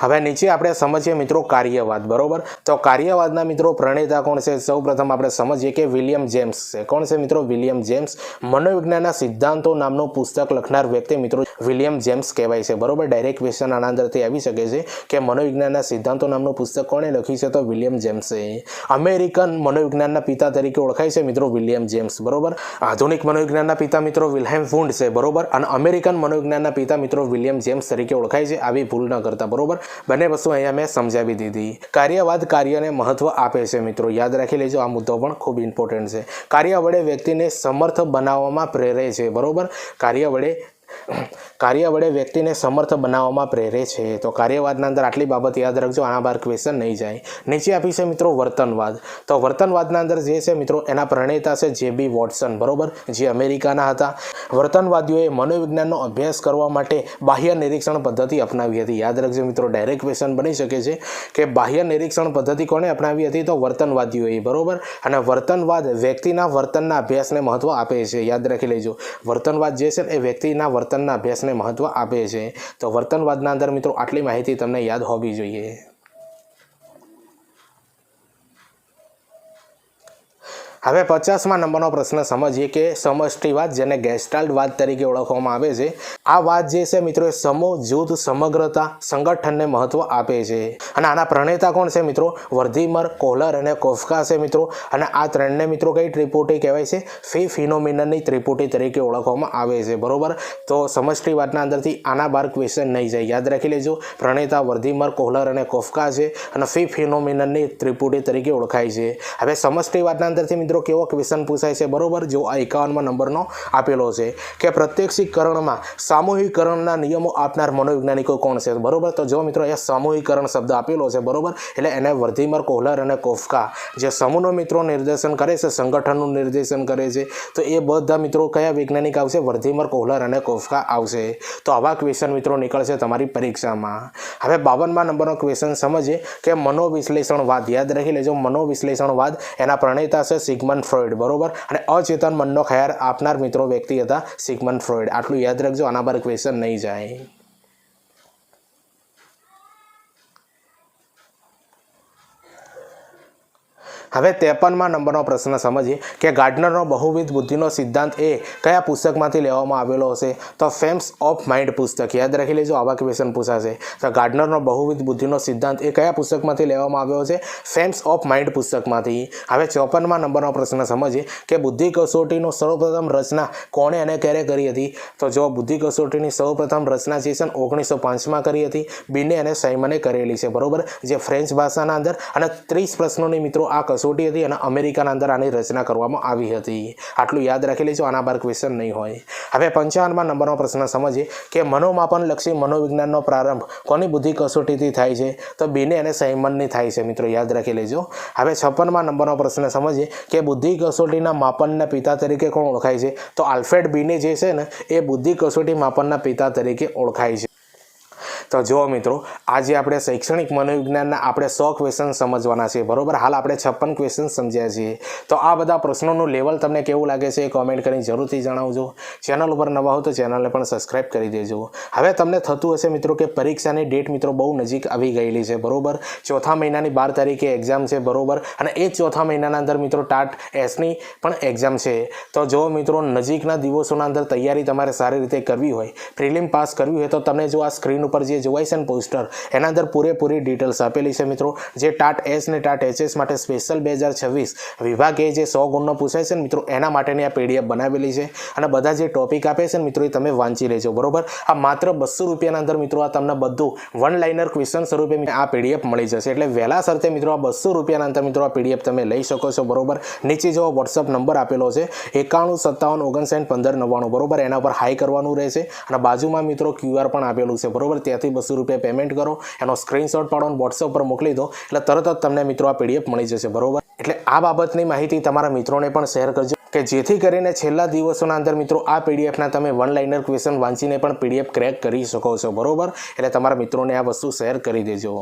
હવે નીચે આપણે સમજીએ મિત્રો કાર્યવાદ. બરોબર, તો કાર્યવાદના મિત્રો પ્રણેતા કોણ છે? સૌપ્રથમ આપણે સમજીએ કે વિલિયમ જેમ્સ છે. કોણ છે મિત્રો? William James. મનોવિજ્ઞાનના સિદ્ધાંતો નામનું પુસ્તક લખનાર વ્યક્તિ મિત્રો વિલિયમ જેમ્સ કહેવાય છે. બરોબર, ડાયરેક્ટ ક્વેશ્ચન આના અંદરથી આવી શકે છે કે મનોવિજ્ઞાનના સિદ્ધાંતો નામનું પુસ્તક કોણે લખ્યું છે? તો વિલિયમ જેમ્સે. અમેરિકન મનોવિજ્ઞાનના પિતા તરીકે ઓળખાય છે મિત્રો વિલિયમ જેમ્સ. બરોબર, આધુનિક મનોવિજ્ઞાનના પિતા મિત્રો વિલ્હેમ વુન્ટ છે. બરોબર, અને અમેરિકન મનોવિજ્ઞાનના પિતા મિત્રો વિલિયમ જેમ્સ તરીકે ઓળખાય છે. આવી ભૂલ ન કરતા. બરોબર, બંને વસ્તુ અહીંયા મેં સમજાવી દીધી. કાર્યવાદ કાર્યને મહત્વ આપે છે મિત્રો. યાદ રાખી લેજો, આ મુદ્દો પણ ખૂબ ઇમ્પોર્ટન્ટ છે. કાર્ય વડે વ્યક્તિને સમર્થ બનાવવામાં પ્રેરે છે. બરોબર, કાર્ય વડે વ્યક્તિને સમર્થ બનાવવામાં પ્રેરે છે. તો કાર્યવાદના અંદર આટલી બાબત યાદ રાખજો, આના બહાર ક્વેશ્ચન નહીં જાય. નીચે આપી છે મિત્રો વર્તનવાદ. તો વર્તનવાદના અંદર જે છે મિત્રો એના પ્રણેતા છે જેબી વોટસન. બરોબર, જે અમેરિકાના હતા. વર્તનવાદીઓએ મનોવિજ્ઞાનનો અભ્યાસ કરવા માટે બાહ્ય નિરીક્ષણ પદ્ધતિ અપનાવી હતી. યાદ રાખજો મિત્રો, ડાયરેક્ટ ક્વેશ્ચન બની શકે છે કે બાહ્ય નિરીક્ષણ પદ્ધતિ કોણે અપનાવી હતી? તો વર્તનવાદીઓએ. બરોબર, અને વર્તનવાદ વ્યક્તિના વર્તનના અભ્યાસને મહત્વ આપે છે. યાદ રાખી લેજો, વર્તનવાદ જે છે એ વ્યક્તિના વર્તનના અભ્યાસને મહત્વ આપે છે. તો વર્તનવાદના અંદર મિત્રો આટલી માહિતી તમને યાદ હોવી જોઈએ. હવે 50મા નંબરનો પ્રશ્ન સમજીએ કે સમષ્ટિવાદ, જેને ગેસ્ટાલ્ટવાદ તરીકે ઓળખવામાં આવે છે. આ વાદ જે છે મિત્રો એ સમૂહ, જૂથ, સમગ્રતા, સંગઠનને મહત્વ આપે છે. અને આના પ્રણેતા કોણ છે મિત્રો? વર્ધીમર, કોહલર અને કોફકા છે મિત્રો. અને આ ત્રણને મિત્રો કઈ ત્રિપુટી કહેવાય છે? ફિનોમિનનની ત્રિપુટી તરીકે ઓળખવામાં આવે છે. બરોબર, તો સમષ્ટિવાદના અંદરથી આના બાર ક્વેશ્ચન નહીં જાય. યાદ રાખી લેજો, પ્રણેતા વર્ધીમર, કોહલર અને કોફકા છે. અને ફિનોમિનનની ત્રિપુટી તરીકે ઓળખાય છે. હવે સમષ્ટિવાદના અંદરથી મિત્રો કેવો ક્વેશ્ચન પૂછાય છે? બરોબર, જો આ 51મા નંબરનો આપેલો છે કે પ્રત્યક્ષીકરણમાં સામૂહિકરણના નિયમો આપનાર મનોવૈજ્ઞાનિકો કોણ છે? બરોબર, તો જો મિત્રો અહીંયા સામૂહિકરણ શબ્દ આપેલો છે. બરોબર, એટલે એને વર્ધીમર, કોહલર અને કોફકા જે સમૂહનો મિત્રો નિર્દેશન કરે છે, સંગઠનનું નિર્દેશન કરે છે. તો એ બધા મિત્રો કયા વૈજ્ઞાનિક આવશે? વર્ધીમર, કોહલર અને કોફકા આવશે. તો આવા ક્વેશ્ચન મિત્રો નીકળશે તમારી પરીક્ષામાં. હવે 52મા નંબરનો ક્વેશ્ચન સમજીએ કે મનોવિશ્લેષણવાદ. યાદ રાખી લેજો, મનોવિશ્લેષણવાદ એના પ્રણેતા છે સિગમન્ડ ફ્રોઈડ. બરોબર, અને અચેતન મનનો ખ્યાલ આપનાર મિત્રો વ્યક્તિ હતા સિગમન્ડ ફ્રોઈડ. આટલું યાદ રાખજો, આના પર ક્વેશ્ચન નહીં જાય. હવે 53માં નંબરનો પ્રશ્ન સમજીએ કે ગાર્ડનરનો બહુવિધ બુદ્ધિનો સિદ્ધાંત એ કયા પુસ્તકમાંથી લેવામાં આવેલો હશે? તો ફેમ્સ ઓફ માઇન્ડ પુસ્તક. યાદ રાખી લેજો, આવા ક્વેશ્ચન પૂછાશે. તો ગાર્ડનરનો બહુવિધ બુદ્ધિનો સિદ્ધાંત એ કયા પુસ્તકમાંથી લેવામાં આવ્યો છે? ફેમ્સ ઓફ માઇન્ડ પુસ્તકમાંથી. હવે 54માં નંબરનો પ્રશ્ન સમજીએ કે બુદ્ધિ કસોટીનો સૌપ્રથમ રચના કોણે અને ક્યારે કરી હતી? તો જો બુદ્ધિ કસોટીની સૌપ્રથમ રચના જે છે 1905માં કરી હતી. બિને અને સાયમને કરેલી છે, બરોબર, જે ફ્રેન્ચ ભાષાના અંદર, અને 30 પ્રશ્નોની મિત્રો આ કસોટી હતી અને અમેરિકાના અંદર આની રચના કરવામાં આવી હતી. આટલું યાદ રાખી લેજો, આના બાર ક્વેશ્ચન નહીં હોય. હવે 55માં નંબરનો પ્રશ્ન સમજીએ કે મનોમાપન લક્ષી મનોવિજ્ઞાનનો પ્રારંભ કોની બુદ્ધિ કસોટીથી થાય છે? તો બિને અને સાયમનની થાય છે મિત્રો, યાદ રાખી લેજો. હવે 56માં નંબરનો પ્રશ્ન સમજીએ કે બુદ્ધિ કસોટીના માપનના પિતા તરીકે કોણ ઓળખાય છે? તો આલ્ફ્રેડ બિને જે છે ને એ બુદ્ધિ કસોટી માપનના પિતા તરીકે ઓળખાય છે. તો જુઓ મિત્રો, આજે આપણે શૈક્ષણિક મનોવિજ્ઞાનના આપણે 100 ક્વેશ્ચન સમજવાના છે, બરોબર. હાલ આપણે 56 ક્વેશ્ચન સમજ્યા છીએ. તો આ બધા પ્રશ્નોનું લેવલ તમને કેવું લાગે છે એ કોમેન્ટ કરીને જરૂરથી જણાવજો. ચેનલ ઉપર નવા હો તો ચેનલને પણ સબસ્ક્રાઇબ કરી દેજો. હવે તમને થતું હશે મિત્રો કે પરીક્ષાની ડેટ મિત્રો બહુ નજીક આવી ગયેલી છે, બરોબર. ચોથા મહિનાની 12 તારીખે એક્ઝામ છે, બરોબર, અને એ ચોથા મહિનાના અંદર મિત્રો ટાટ એસની પણ એક્ઝામ છે. તો જો મિત્રો નજીકના દિવસોના અંદર તૈયારી તમારે સારી રીતે કરવી હોય, પ્રિલિમ પાસ કરવી હોય, તો તમને જો આ સ્ક્રીન ઉપર જે જોવાય છે ને પોસ્ટર, એના અંદર પૂરેપૂરી ડિટેલ્સ આપેલી છે મિત્રો. જે ટાટ એસ ને ટાટ એચએસ માટે સ્પેશિયલ 2026 વિભાગે જે 100 ગુણનો પૂછાય છે ને મિત્રો, એના માટેની આ પીડીએફ બનાવેલી છે. અને બધા જે ટોપિક આપે છે ને મિત્રો એ તમે વાંચી લેજો, બરોબર. આ માત્ર 200 રૂપિયાના અંદર મિત્રો આ તમને બધું વન લાઇનર ક્વેશ્ચન સ્વરૂપે આ પીડીએફ મળી જશે. એટલે વહેલા સરતે મિત્રો આ 200 રૂપિયાના અંદર મિત્રો આ પીડીએફ તમે લઈ શકો છો, બરોબર. નીચે જો વોટ્સઅપ નંબર આપેલો છે 9157591599, બરોબર, એના પર હાઈ કરવાનું રહેશે. અને બાજુમાં મિત્રો QR પણ આપેલું છે, બરોબર. ત્યાંથી 200 રૂપિયા પેમેન્ટ કરો, એનો સ્ક્રીનશોટ પાડો, વોટ્સઅપ પર મોકલી દો, એટલે તરત જ તમને મિત્રો આ પીડીએફ મળી જશે, બરોબર. એટલે આ બાબતની માહિતી તમારા મિત્રોને પણ શેર કરજો કે જેથી કરીને છેલ્લા દિવસોના અંદર મિત્રો આ પીડીએફના તમે વન લાઇનર ક્વેશ્ચન વાંચીને પણ પીડીએફ ક્રેક કરી શકો છો, બરોબર. એટલે તમારા મિત્રોને આ વસ્તુ શેર કરી દેજો.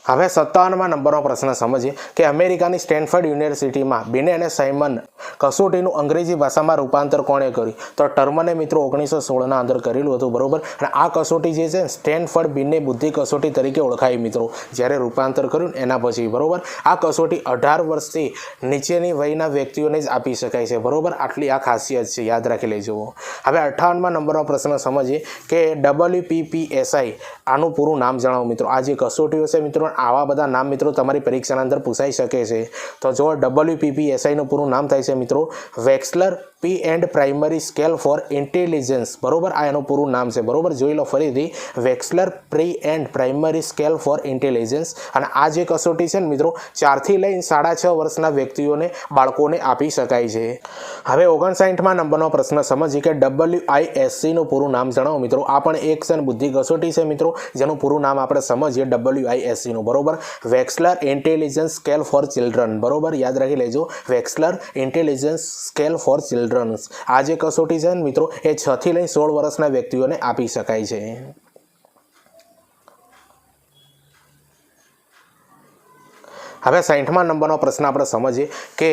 હવે 57માં નંબરનો પ્રશ્ન સમજીએ કે અમેરિકાની સ્ટેનફર્ડ યુનિવર્સિટીમાં બિને અને સાયમન કસોટીનું અંગ્રેજી ભાષામાં રૂપાંતર કોણે કર્યું? તો ટર્મને મિત્રો 1916ના અંદર કરેલું હતું, બરોબર. અને આ કસોટી જે છે સ્ટેનફર્ડ બિને બુદ્ધિ કસોટી તરીકે ઓળખાઈ મિત્રો, જ્યારે રૂપાંતર કર્યું એના પછી, બરોબર. આ કસોટી 18 વર્ષથી નીચેની વયના વ્યક્તિઓને જ આપી શકાય છે, બરોબર. આટલી આ ખાસિયત છે, યાદ રાખી લેજો. હવે 58માં નંબરનો પ્રશ્ન સમજીએ કે WPPSI આનું પૂરું નામ જણાવો મિત્રો. આ જે કસોટીઓ છે મિત્રો, આવા બધા નામ મિત્રો તમારી પરીક્ષાના અંદર પૂછાઈ શકે છે. તો જો WPPSI નું પૂરું નામ થાય છે મિત્રો Wechsler pre and primary scale for intelligence, બરોબર. આ એનું પૂરું નામ છે, બરોબર. જોઈ લો ફરીથી, Wechsler pre and primary scale for intelligence. અને આ જે કસોટી છે ને મિત્રો 4 થી લઈને 6.5 વર્ષના વ્યક્તિઓને, બાળકોને આપી શકાય છે. હવે 59માં નંબરનો પ્રશ્ન સમજીએ કે WISC નું પૂરું નામ જણાવો મિત્રો. આ પણ એક છે બુદ્ધિ કસોટી છે મિત્રો, જેનું પૂરું નામ આપણે સમજીએ WISC નું, બરોબર. વેક્સલર ઇન્ટેલિજન્સ સ્કેલ ફોર ચિલ્ડ્રન, બરોબર. યાદ રાખી લેજો, વેક્સલર ઇન્ટેલિજન્સ સ્કેલ ફોર ચિલ્ડ્રન. આ જે કસોટી છે મિત્રો એ 6 થી લઈને 16 વર્ષના વ્યક્તિઓને આપી શકાય છે. હવે 60માં નંબરનો પ્રશ્ન આપણે સમજીએ કે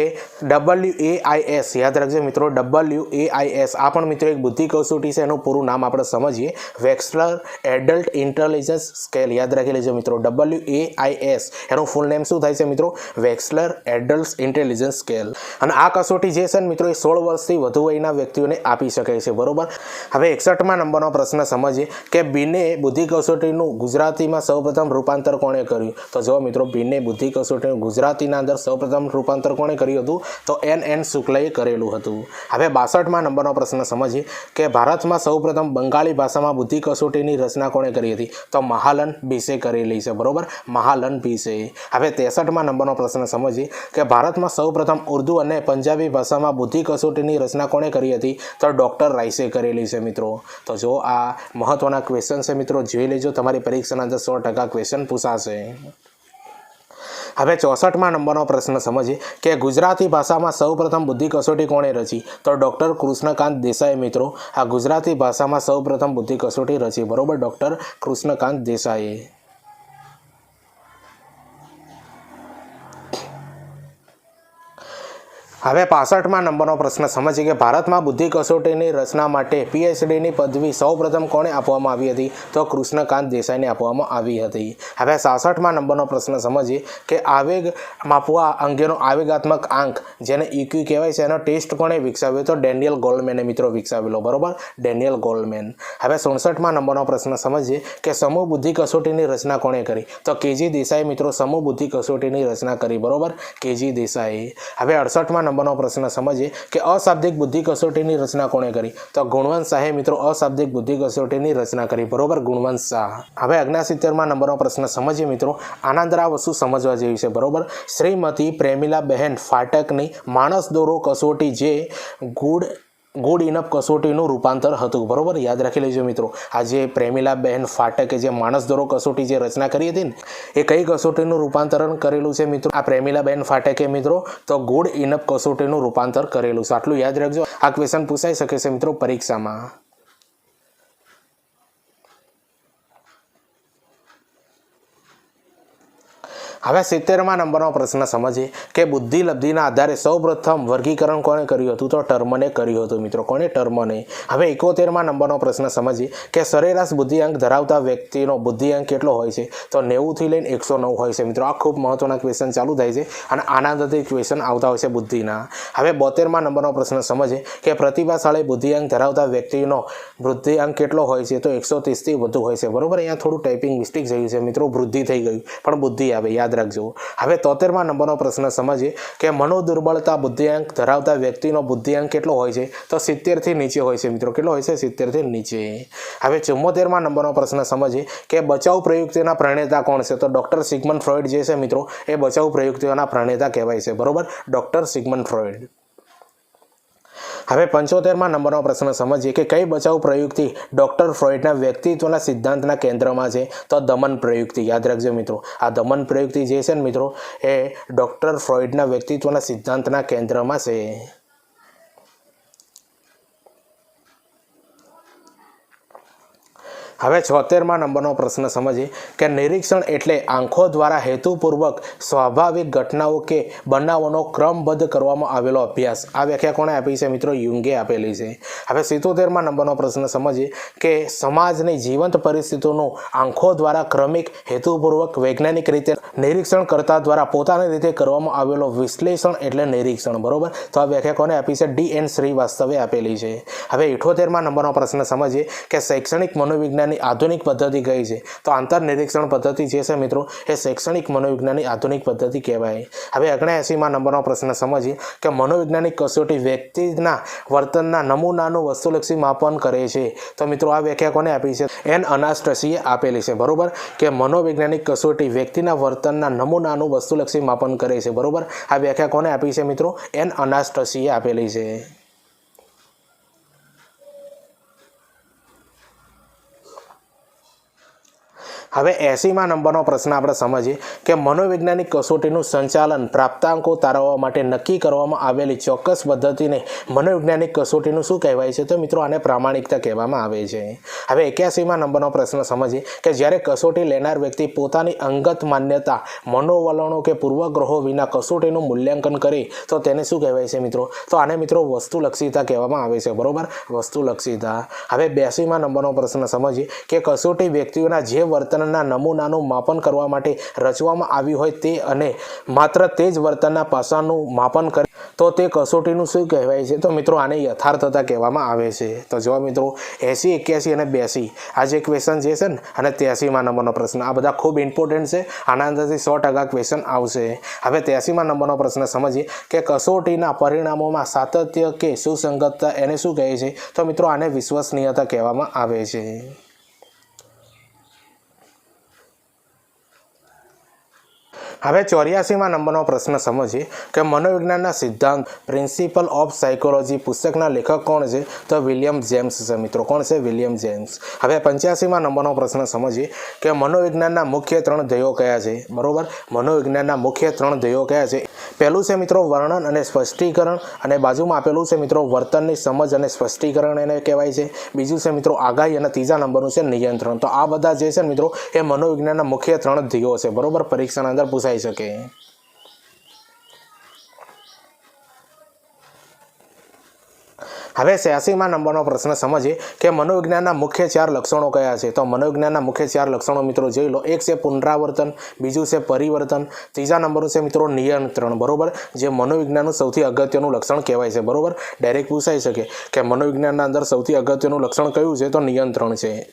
WAIS, યાદ રાખજો મિત્રો, WAIS આ પણ મિત્રો એક બુદ્ધિ કસોટી છે. એનું પૂરું નામ આપણે સમજીએ વેક્સલર એડલ્ટ ઇન્ટેલિજન્સ સ્કેલ. યાદ રાખી લેજો મિત્રો, WAIS એનું ફૂલ નેમ શું થાય છે મિત્રો? વેક્સલર એડલ્ટ ઇન્ટેલિજન્સ સ્કેલ. અને આ કસોટી જે છે ને મિત્રો એ 16 વર્ષથી વધુ વયના વ્યક્તિઓને આપી શકાય છે, બરોબર. હવે 61માં નંબરનો પ્રશ્ન સમજીએ કે બિને બુદ્ધિ કસોટીનું ગુજરાતીમાં સૌપ્રથમ રૂપાંતર કોણે કર્યું? તો જો મિત્રો બિને બુદ્ધિ કસોટી ગુજરાતીના અંદર સૌપ્રથમ રૂપાંતર કોણે કર્યું હતું? તો NN શુક્લએ કરેલું હતું. હવે 62માં નંબરનો પ્રશ્ન સમજીએ કે ભારતમાં સૌપ્રથમ બંગાળી ભાષામાં બુદ્ધિ કસોટીની રચના કોણે કરી હતી? તો મહાલન બિસે કરેલી છે, બરોબર. મહાલન બિસે. હવે 63માં નંબરનો પ્રશ્ન સમજીએ કે ભારતમાં સૌપ્રથમ ઉર્દુ અને પંજાબી ભાષામાં બુદ્ધિ કસોટીની રચના કોણે કરી હતી? તો ડૉક્ટર રાઇસે કરેલી છે મિત્રો. તો જો આ મહત્વના ક્વેશ્ચન છે મિત્રો, જોઈ લેજો, તમારી પરીક્ષાના અંદર 100% ક્વેશ્ચન પૂછાશે. હવે 64માં નંબરનો પ્રશ્ન સમજીએ કે ગુજરાતી ભાષામાં સૌપ્રથમ બુદ્ધિ કસોટી કોણે રચી? તો ડૉક્ટર કૃષ્ણકાંત દેસાઈ મિત્રો આ ગુજરાતી ભાષામાં સૌપ્રથમ બુદ્ધિ કસોટી રચી, બરોબર. ડૉક્ટર કૃષ્ણકાંત દેસાઈએ. હવે 65માં નંબરનો પ્રશ્ન સમજીએ કે ભારતમાં બુદ્ધિ કસોટીની રચના માટે PhDની પદવી સૌપ્રથમ કોણે આપવામાં આવી હતી? તો કૃષ્ણકાંત દેસાઈને આપવામાં આવી હતી. હવે 66માં નંબરનો પ્રશ્ન સમજીએ કે આવેગ માપવા અંગેનો આવેગાત્મક આંક જેને EQ કહેવાય છે એનો ટેસ્ટ કોણે વિકસાવ્યો? તો ડેનિયલ ગોલ્ડમેને મિત્રો વિકસાવેલો. બરોબર, ડેનિયલ ગોલ્ડમેન. હવે 67માં નંબરનો પ્રશ્ન સમજીએ કે સમૂહ બુદ્ધિ કસોટીની રચના કોણે કરી? તો KG દેસાઈ મિત્રો સમૂહ બુદ્ધિ કસોટીની રચના કરી. બરોબર, KG દેસાઈ. હવે 68માં નંબરનો પ્રશ્ન સમજીએ કે અશાબ્દિક બુદ્ધિ કસોટીની રચના કોણે કરી? તો ગુણવંત શાહે મિત્રો અશાબ્દિક બુદ્ધિ કસોટીની રચના કરી. બરોબર, ગુણવંત શાહ. હવે 69માં નંબરનો પ્રશ્ન સમજીએ મિત્રો. આના અંદર આ વસ્તુ સમજવા જેવી છે. બરોબર, શ્રીમતી પ્રેમિલાબહેન ફાટકની માણસ દોરો કસોટી જે ગુડ ઇનફ કસોટીનું રૂપાંતર હતું. બરોબર, યાદ રાખી લેજો મિત્રો. આ જે પ્રેમિલાબહેન ફાટકે જે માણસ દોરો કસોટી જે રચના કરી હતી ને એ કઈ કસોટીનું રૂપાંતરણ કરેલું છે મિત્રો? આ પ્રેમિલાબહેન ફાટકે મિત્રો તો ગુડ ઇનફ કસોટીનું રૂપાંતર કરેલું છે. આટલું યાદ રાખજો. આ ક્વેશ્ચન પૂછાઈ શકે છે મિત્રો પરીક્ષામાં. હવે 70માં નંબરનો પ્રશ્ન સમજીએ કે બુદ્ધિ લબ્ધિના આધારે સૌપ્રથમ વર્ગીકરણ કોણે કર્યું હતું? તો ટર્મને કર્યું હતું મિત્રો. કોને? ટર્મને. હવે 71માં નંબરનો પ્રશ્ન સમજીએ કે સરેરાશ બુદ્ધિઆંક ધરાવતા વ્યક્તિનો બુદ્ધિઆંક કેટલો હોય છે? તો 90થી લઈને 109 હોય છે મિત્રો. આ ખૂબ મહત્વના ક્વેશ્ચન ચાલુ થાય છે અને આના અંદરથી ક્વેશ્ચન આવતા હોય છે બુદ્ધિના. હવે 72માં નંબરનો પ્રશ્ન સમજીએ કે પ્રતિભાશાળી બુદ્ધિઆંક ધરાવતા વ્યક્તિનો બુદ્ધિઆંક કેટલો હોય છે? તો 130થી વધુ હોય છે. બરોબર, અહીંયા થોડું ટાઈપિંગ મિસ્ટેક થયું છે મિત્રો, વૃદ્ધિ થઈ ગયું પણ બુદ્ધિ આવે, યાદ રાખજો. હવે 73માં નંબરનો પ્રશ્ન સમજીએ કે મનોદુર્બળતા બુદ્ધિઆંક ધરાવતા વ્યક્તિનો બુદ્ધિઆંક કેટલો હોય છે? તો 70થી નીચે હોય છે મિત્રો. કેટલો હોય છે? 70થી નીચે. હવે 74માં નંબરનો પ્રશ્ન સમજીએ કે બચાવ પ્રયુક્તિના પ્રણેતા કોણ છે? તો ડોક્ટર સિગમન્ડ ફ્રોઈડ જે છે મિત્રો એ બચાવ પ્રયુક્તિઓના પ્રણેતા કહેવાય છે. બરોબર, ડોક્ટર સિગમન્ડ ફ્રોઈડ. હવે 75માં નંબરનો પ્રશ્ન સમજીએ કે કઈ બચાવ પ્રયુક્તિ ડોક્ટર ફ્રોઈડના વ્યક્તિત્વના સિદ્ધાંતના કેન્દ્રમાં છે? તો દમન પ્રયુક્તિ. યાદ રાખજો મિત્રો. આ દમન પ્રયુક્તિ જે છે ને મિત્રો એ ડોક્ટર ફ્રોઈડના વ્યક્તિત્વના સિદ્ધાંતના કેન્દ્રમાં છે. હવે 76માં નંબરનો પ્રશ્ન સમજીએ કે નિરીક્ષણ એટલે આંખો દ્વારા હેતુપૂર્વક સ્વાભાવિક ઘટનાઓ કે બનાવોનો ક્રમબદ્ધ કરવામાં આવેલો અભ્યાસ. આ વ્યાખ્યા કોણે આપી છે મિત્રો? યુંગે આપેલી છે. હવે 77માં નંબરનો પ્રશ્ન સમજીએ કે સમાજની જીવંત પરિસ્થિતિઓનું આંખો દ્વારા ક્રમિક હેતુપૂર્વક વૈજ્ઞાનિક રીતે નિરીક્ષણ કરતા દ્વારા પોતાની રીતે કરવામાં આવેલો વિશ્લેષણ એટલે નિરીક્ષણ. બરોબર, તો આ વ્યાખ્યા કોને આપી છે? DN શ્રીવાસ્તવે આપેલી છે. હવે 78માં નંબરનો પ્રશ્ન સમજીએ કે શૈક્ષણિક મનોવિજ્ઞાન આધુનિક પદ્ધતિ કઈ છે? તો આંતરનિરીક્ષણ પદ્ધતિ જે છે મિત્રો એ શૈક્ષણિક મનોવિજ્ઞાનની આધુનિક પદ્ધતિ કહેવાય. હવે 79માં નંબરનો પ્રશ્ન સમજીએ કે મનોવૈજ્ઞાનિક કસોટી વ્યક્તિના વર્તનના નમૂનાનું વસ્તુલક્ષી માપન કરે છે. તો મિત્રો આ વ્યાખ્યા કોને આપી છે? N અનાસ્ટસીએ આપેલી છે. બરોબર, કે મનોવૈજ્ઞાનિક કસોટી વ્યક્તિના વર્તનના નમૂનાનું વસ્તુલક્ષી માપન કરે છે. બરોબર, આ વ્યાખ્યા કોને આપી છે મિત્રો? N અનાસ્ટસીએ આપેલી છે. હવે 80માં નંબરનો પ્રશ્ન આપણે સમજીએ કે મનોવૈજ્ઞાનિક કસોટીનું સંચાલન પ્રાપ્તાંકો તારવવા માટે નક્કી કરવામાં આવેલી ચોક્કસ પદ્ધતિને મનોવૈજ્ઞાનિક કસોટીનું શું કહેવાય છે? તો મિત્રો આને પ્રામાણિકતા કહેવામાં આવે છે. હવે 81માં નંબરનો પ્રશ્ન સમજીએ કે જ્યારે કસોટી લેનાર વ્યક્તિ પોતાની અંગત માન્યતા, મનોવલણો કે પૂર્વગ્રહો વિના કસોટીનું મૂલ્યાંકન કરે તો તેને શું કહેવાય છે મિત્રો? તો આને મિત્રો વસ્તુલક્ષીતા કહેવામાં આવે છે. બરોબર, વસ્તુલક્ષીતા. હવે 82માં નંબરનો પ્રશ્ન સમજીએ કે કસોટી વ્યક્તિઓના જે વર્તન નમૂનાનું માપન કરવા માટે રચવામાં આવ્યું હોય તે અને માત્ર તે જ વર્તનના પાસાનું માપન કરે તો તે કસોટીનું શું કહેવાય છે? તો મિત્રો આને યથાર્થતા કહેવામાં આવે છે. તો જો મિત્રો 80, 81 અને 82 આ જે ક્વેશ્ચન જે છે ને અને 83માં નંબરનો પ્રશ્ન આ બધા ખૂબ ઇમ્પોર્ટન્ટ છે. આના અંદરથી 100% ક્વેશ્ચન આવશે. હવે 83માં નંબરનો પ્રશ્ન સમજીએ કે કસોટીના પરિણામોમાં સાતત્ય કે સુસંગતતા એને શું કહે છે? તો મિત્રો આને વિશ્વસનીયતા કહેવામાં આવે છે. હવે 84માં નંબરનો પ્રશ્ન સમજીએ કે મનોવિજ્ઞાનના સિદ્ધાંત પ્રિન્સિપલ ઓફ સાયકોલોજી પુસ્તકના લેખક કોણ છે? તો વિલિયમ જેમ્સ છે મિત્રો. કોણ છે? William James. હવે 85માં નંબરનો પ્રશ્ન સમજીએ કે મનોવિજ્ઞાનના મુખ્ય 3 ધ્યેયો કયા છે? બરોબર, મનોવિજ્ઞાનના મુખ્ય 3 ધ્યેયો કયા છે? પહેલું છે મિત્રો વર્ણન અને સ્પષ્ટીકરણ અને બાજુમાં આપેલું છે મિત્રો વર્તનની સમજ અને સ્પષ્ટીકરણ એને કહેવાય છે. બીજું છે મિત્રો આગાહી અને ત્રીજા નંબરનું છે નિયંત્રણ. તો આ બધા જે છે મિત્રો એ મનોવિજ્ઞાનના મુખ્ય 3 ધ્યેયો છે. બરોબર, પરીક્ષાના અંદર પૂછાઈ શકે. હવે 86માં નંબરનો પ્રશ્ન સમજીએ કે મનોવિજ્ઞાનના મુખ્ય 4 લક્ષણો કયા છે. તો મનોવિજ્ઞાનના મુખ્ય 4 લક્ષણો મિત્રો જોઈ લો. એક છે પુનરાવર્તન, બીજું છે પરિવર્તન, ત્રીજા નંબરનું છે મિત્રો નિયંત્રણ. બરોબર, જે મનોવિજ્ઞાનનું સૌથી અગત્યનું લક્ષણ કહેવાય છે. બરોબર, ડાયરેક્ટ પૂછાઈ શકે કે મનોવિજ્ઞાનના અંદર સૌથી અગત્યનું લક્ષણ કયું છે? તો નિયંત્રણ છે.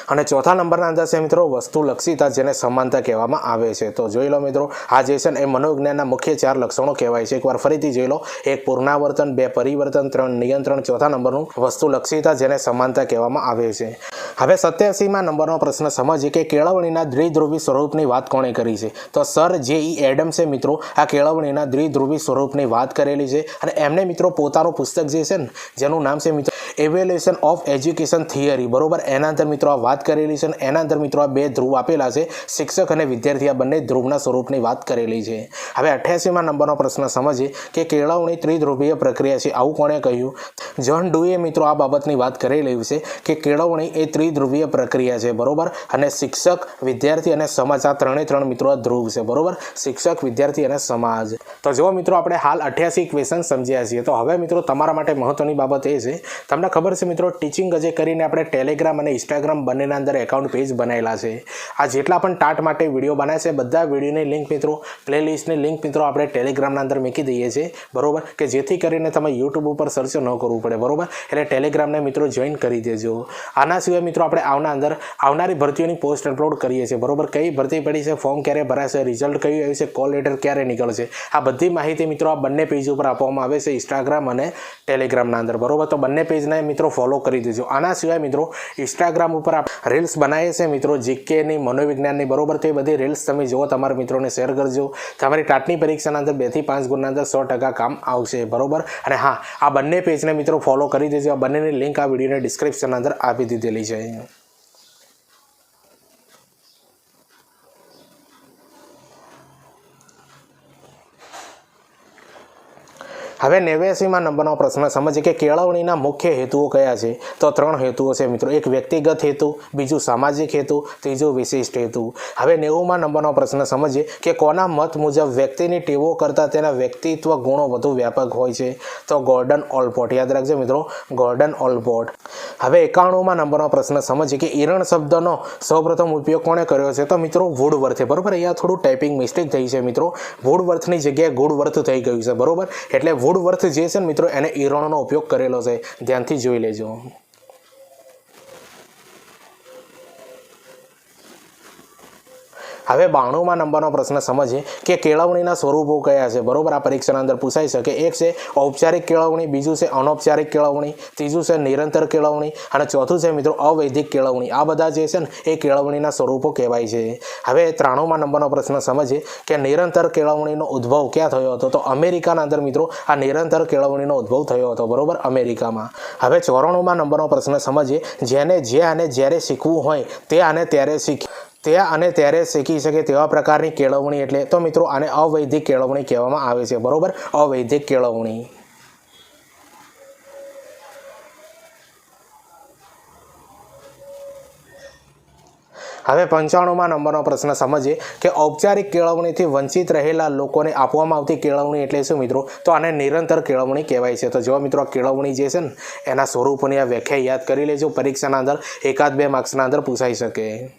અને ચોથા નંબરના અંદર છે મિત્રો વસ્તુલક્ષીતા, જેને સમાનતા કહેવામાં આવે છે. તો જોઈ લો મિત્રો, આ જે છે ને એ મનોવિજ્ઞાનના મુખ્ય 4 લક્ષણો કહેવાય છે. એકવાર ફરીથી જોઈ લો. 1 પુનરાવર્તન, 2 પરિવર્તન, 3 નિયંત્રણ, ચોથા નંબરનું વસ્તુલક્ષીતા, જેને સમાનતા કહેવામાં આવે છે. હવે 87માં નંબરનો પ્રશ્ન સમજીએ કે કેળવણીના દ્વિધ્રુવી સ્વરૂપની વાત કોણે કરી છે. તો સર જે એડમ્સે મિત્રો આ કેળવણીના દ્વિધ્રુવી સ્વરૂપની વાત કરેલી છે. અને એમને મિત્રો પોતાનું પુસ્તક જે છે ને, જેનું નામ છે મિત્રો એવેલ્યુએશન ઓફ એજ્યુકેશન થિયરી. બરોબર, એના અંદર મિત્રો આ વાત કરેલી છે. એના અંદર મિત્રો આ 2 ધ્રુવ આપેલા છે, શિક્ષક અને વિદ્યાર્થી. આ બંને ધ્રુવના સ્વરૂપની વાત કરેલી છે. હવે 88માં નંબરનો પ્રશ્ન સમજીએ કે કેળવણી ત્રિધ્રુવીય પ્રક્રિયા છે, આવું કોણે કહ્યું. જ્હોન ડુએ મિત્રો આ બાબતની વાત કરેલી છે કે કેળવણી એ ત્રિધ્રુવીય પ્રક્રિયા છે. બરોબર, અને શિક્ષક, વિદ્યાર્થી અને સમાજ, આ ત્રણે મિત્રો આ ધ્રુવ છે. બરોબર, શિક્ષક, વિદ્યાર્થી અને સમાજ. તો જો મિત્રો આપણે હાલ 88 ક્વેશ્ચન સમજ્યા છીએ. તો હવે મિત્રો તમારા માટે મહત્વની બાબત એ છે, તમને ખબર છે મિત્રો ટીચિંગ ગજે કરીને આપણે ટેલિગ્રામ અને ઇન્સ્ટાગ્રામ બંનેના અંદર એકાઉન્ટ પેજ બનાવેલા છે. આ જેટલા પણ ટાટ માટે વિડીયો બનાવે છે બધા વિડીયોની લિંક મિત્રો, પ્લેલિસ્ટની લિંક મિત્રો આપણે ટેલિગ્રામના અંદર મૂકી દઈએ છીએ. બરોબર, કે જેથી કરીને તમે યુટ્યુબ ઉપર સર્ચ ન કરવું પડે. બરોબર, એટલે ટેલિગ્રામને મિત્રો જોઈન કરી દેજો. આના સિવાય મિત્રો આપણે આવનારી ભરતીઓની પોસ્ટ અપલોડ કરીએ છીએ. બરોબર, કઈ ભરતી પડી છે, ફોર્મ ક્યારે ભરાશે, રિઝલ્ટ કયું આવ્યું છે, કોલ લેટર ક્યારે નીકળશે, આ બધી માહિતી મિત્રો આ બંને પેજ ઉપર આપવામાં આવે છે, ઇન્સ્ટાગ્રામ અને ટેલિગ્રામના અંદર. બરોબર, તો બંને પેજને મિત્રો ફોલો કરી દેજો. આના સિવાય મિત્રો ઇન્સ્ટાગ્રામ ઉપર રીલ્સ બનાવીએ છીએ મિત્રો જીકેની, મનોવિજ્ઞાનની. બરોબર, તો એ બધી રીલ્સ તમે જુઓ, તમારા મિત્રોને શેર કરજો. તમારી ટાટની પરીક્ષાના અંદર 2 થી 5 ગુણના અંદર 100% કામ આવશે. બરોબર, અને હા, આ બંને પેજને મિત્રો ફોલો કરી દેજો. આ બંનેની લિંક આ વિડીયોના ડિસ્ક્રિપ્શનના અંદર આપી દીધેલી છે. હવે 89માં નંબરનો પ્રશ્ન સમજીએ કે કેળવણીના મુખ્ય હેતુઓ કયા છે. તો 3 હેતુઓ છે મિત્રો. એક વ્યક્તિગત હેતુ, બીજું સામાજિક હેતુ, ત્રીજું વિશિષ્ટ હેતુ. હવે 90માં નંબરનો પ્રશ્ન સમજીએ કે કોના મત મુજબ વ્યક્તિની ટેવો કરતાં તેના વ્યક્તિત્વ ગુણો વધુ વ્યાપક હોય છે. તો ગોર્ડન ઓલપોર્ટ, યાદ રાખજો મિત્રો, ગોર્ડન ઓલપોર્ટ. હવે 91માં નંબરનો પ્રશ્ન સમજીએ કે ઈરણ શબ્દનો સૌપ્રથમ ઉપયોગ કોણે કર્યો છે. તો મિત્રો વુડવર્થે. બરોબર, અહીંયા થોડું ટાઈપિંગ મિસ્ટેક થઈ છે મિત્રો, વુડવર્થની જગ્યાએ ગુડવર્થ થઈ ગયું છે. બરોબર, એટલે વુડવર્થ જે છે ને મિત્રો એને ઈરણનો ઉપયોગ કરેલો છે, ધ્યાનથી જોઈ લેજો. હવે 92માં નંબરનો પ્રશ્ન સમજીએ કે કેળવણીના સ્વરૂપો કયા છે. બરોબર, આ પરીક્ષાના અંદર પૂછાઈ શકે. એક છે ઔપચારિક કેળવણી, બીજું છે અનૌપચારિક કેળવણી, ત્રીજું છે નિરંતર કેળવણી અને ચોથું છે મિત્રો અવૈધિક કેળવણી. આ બધા જે છે ને એ કેળવણીના સ્વરૂપો કહેવાય છે. હવે 93માં નંબરનો પ્રશ્ન સમજીએ કે નિરંતર કેળવણીનો ઉદ્ભવ ક્યાં થયો હતો. તો અમેરિકાના અંદર મિત્રો આ નિરંતર કેળવણીનો ઉદ્ભવ થયો હતો. બરોબર, અમેરિકામાં. હવે 94માં નંબરનો પ્રશ્ન સમજીએ જેને જે અને જ્યારે શીખવું હોય તે આને ત્યારે શીખી શકે તેવા પ્રકારની કેળવણી એટલે. તો મિત્રો આને અવૈધિક કેળવણી કહેવામાં આવે છે. બરોબર, અવૈધિક કેળવણી. હવે 95માં નંબરનો પ્રશ્ન સમજીએ કે ઔપચારિક કેળવણીથી વંચિત રહેલા લોકોને આપવામાં આવતી કેળવણી એટલે શું મિત્રો. તો આને નિરંતર કેળવણી કહેવાય છે. તો જો મિત્રો આ કેળવણી જે છે ને એના સ્વરૂપોની આ વ્યાખ્યા યાદ કરી લેજો. પરીક્ષાના અંદર 1-2 માર્ક્સના અંદર પૂછાઈ શકે.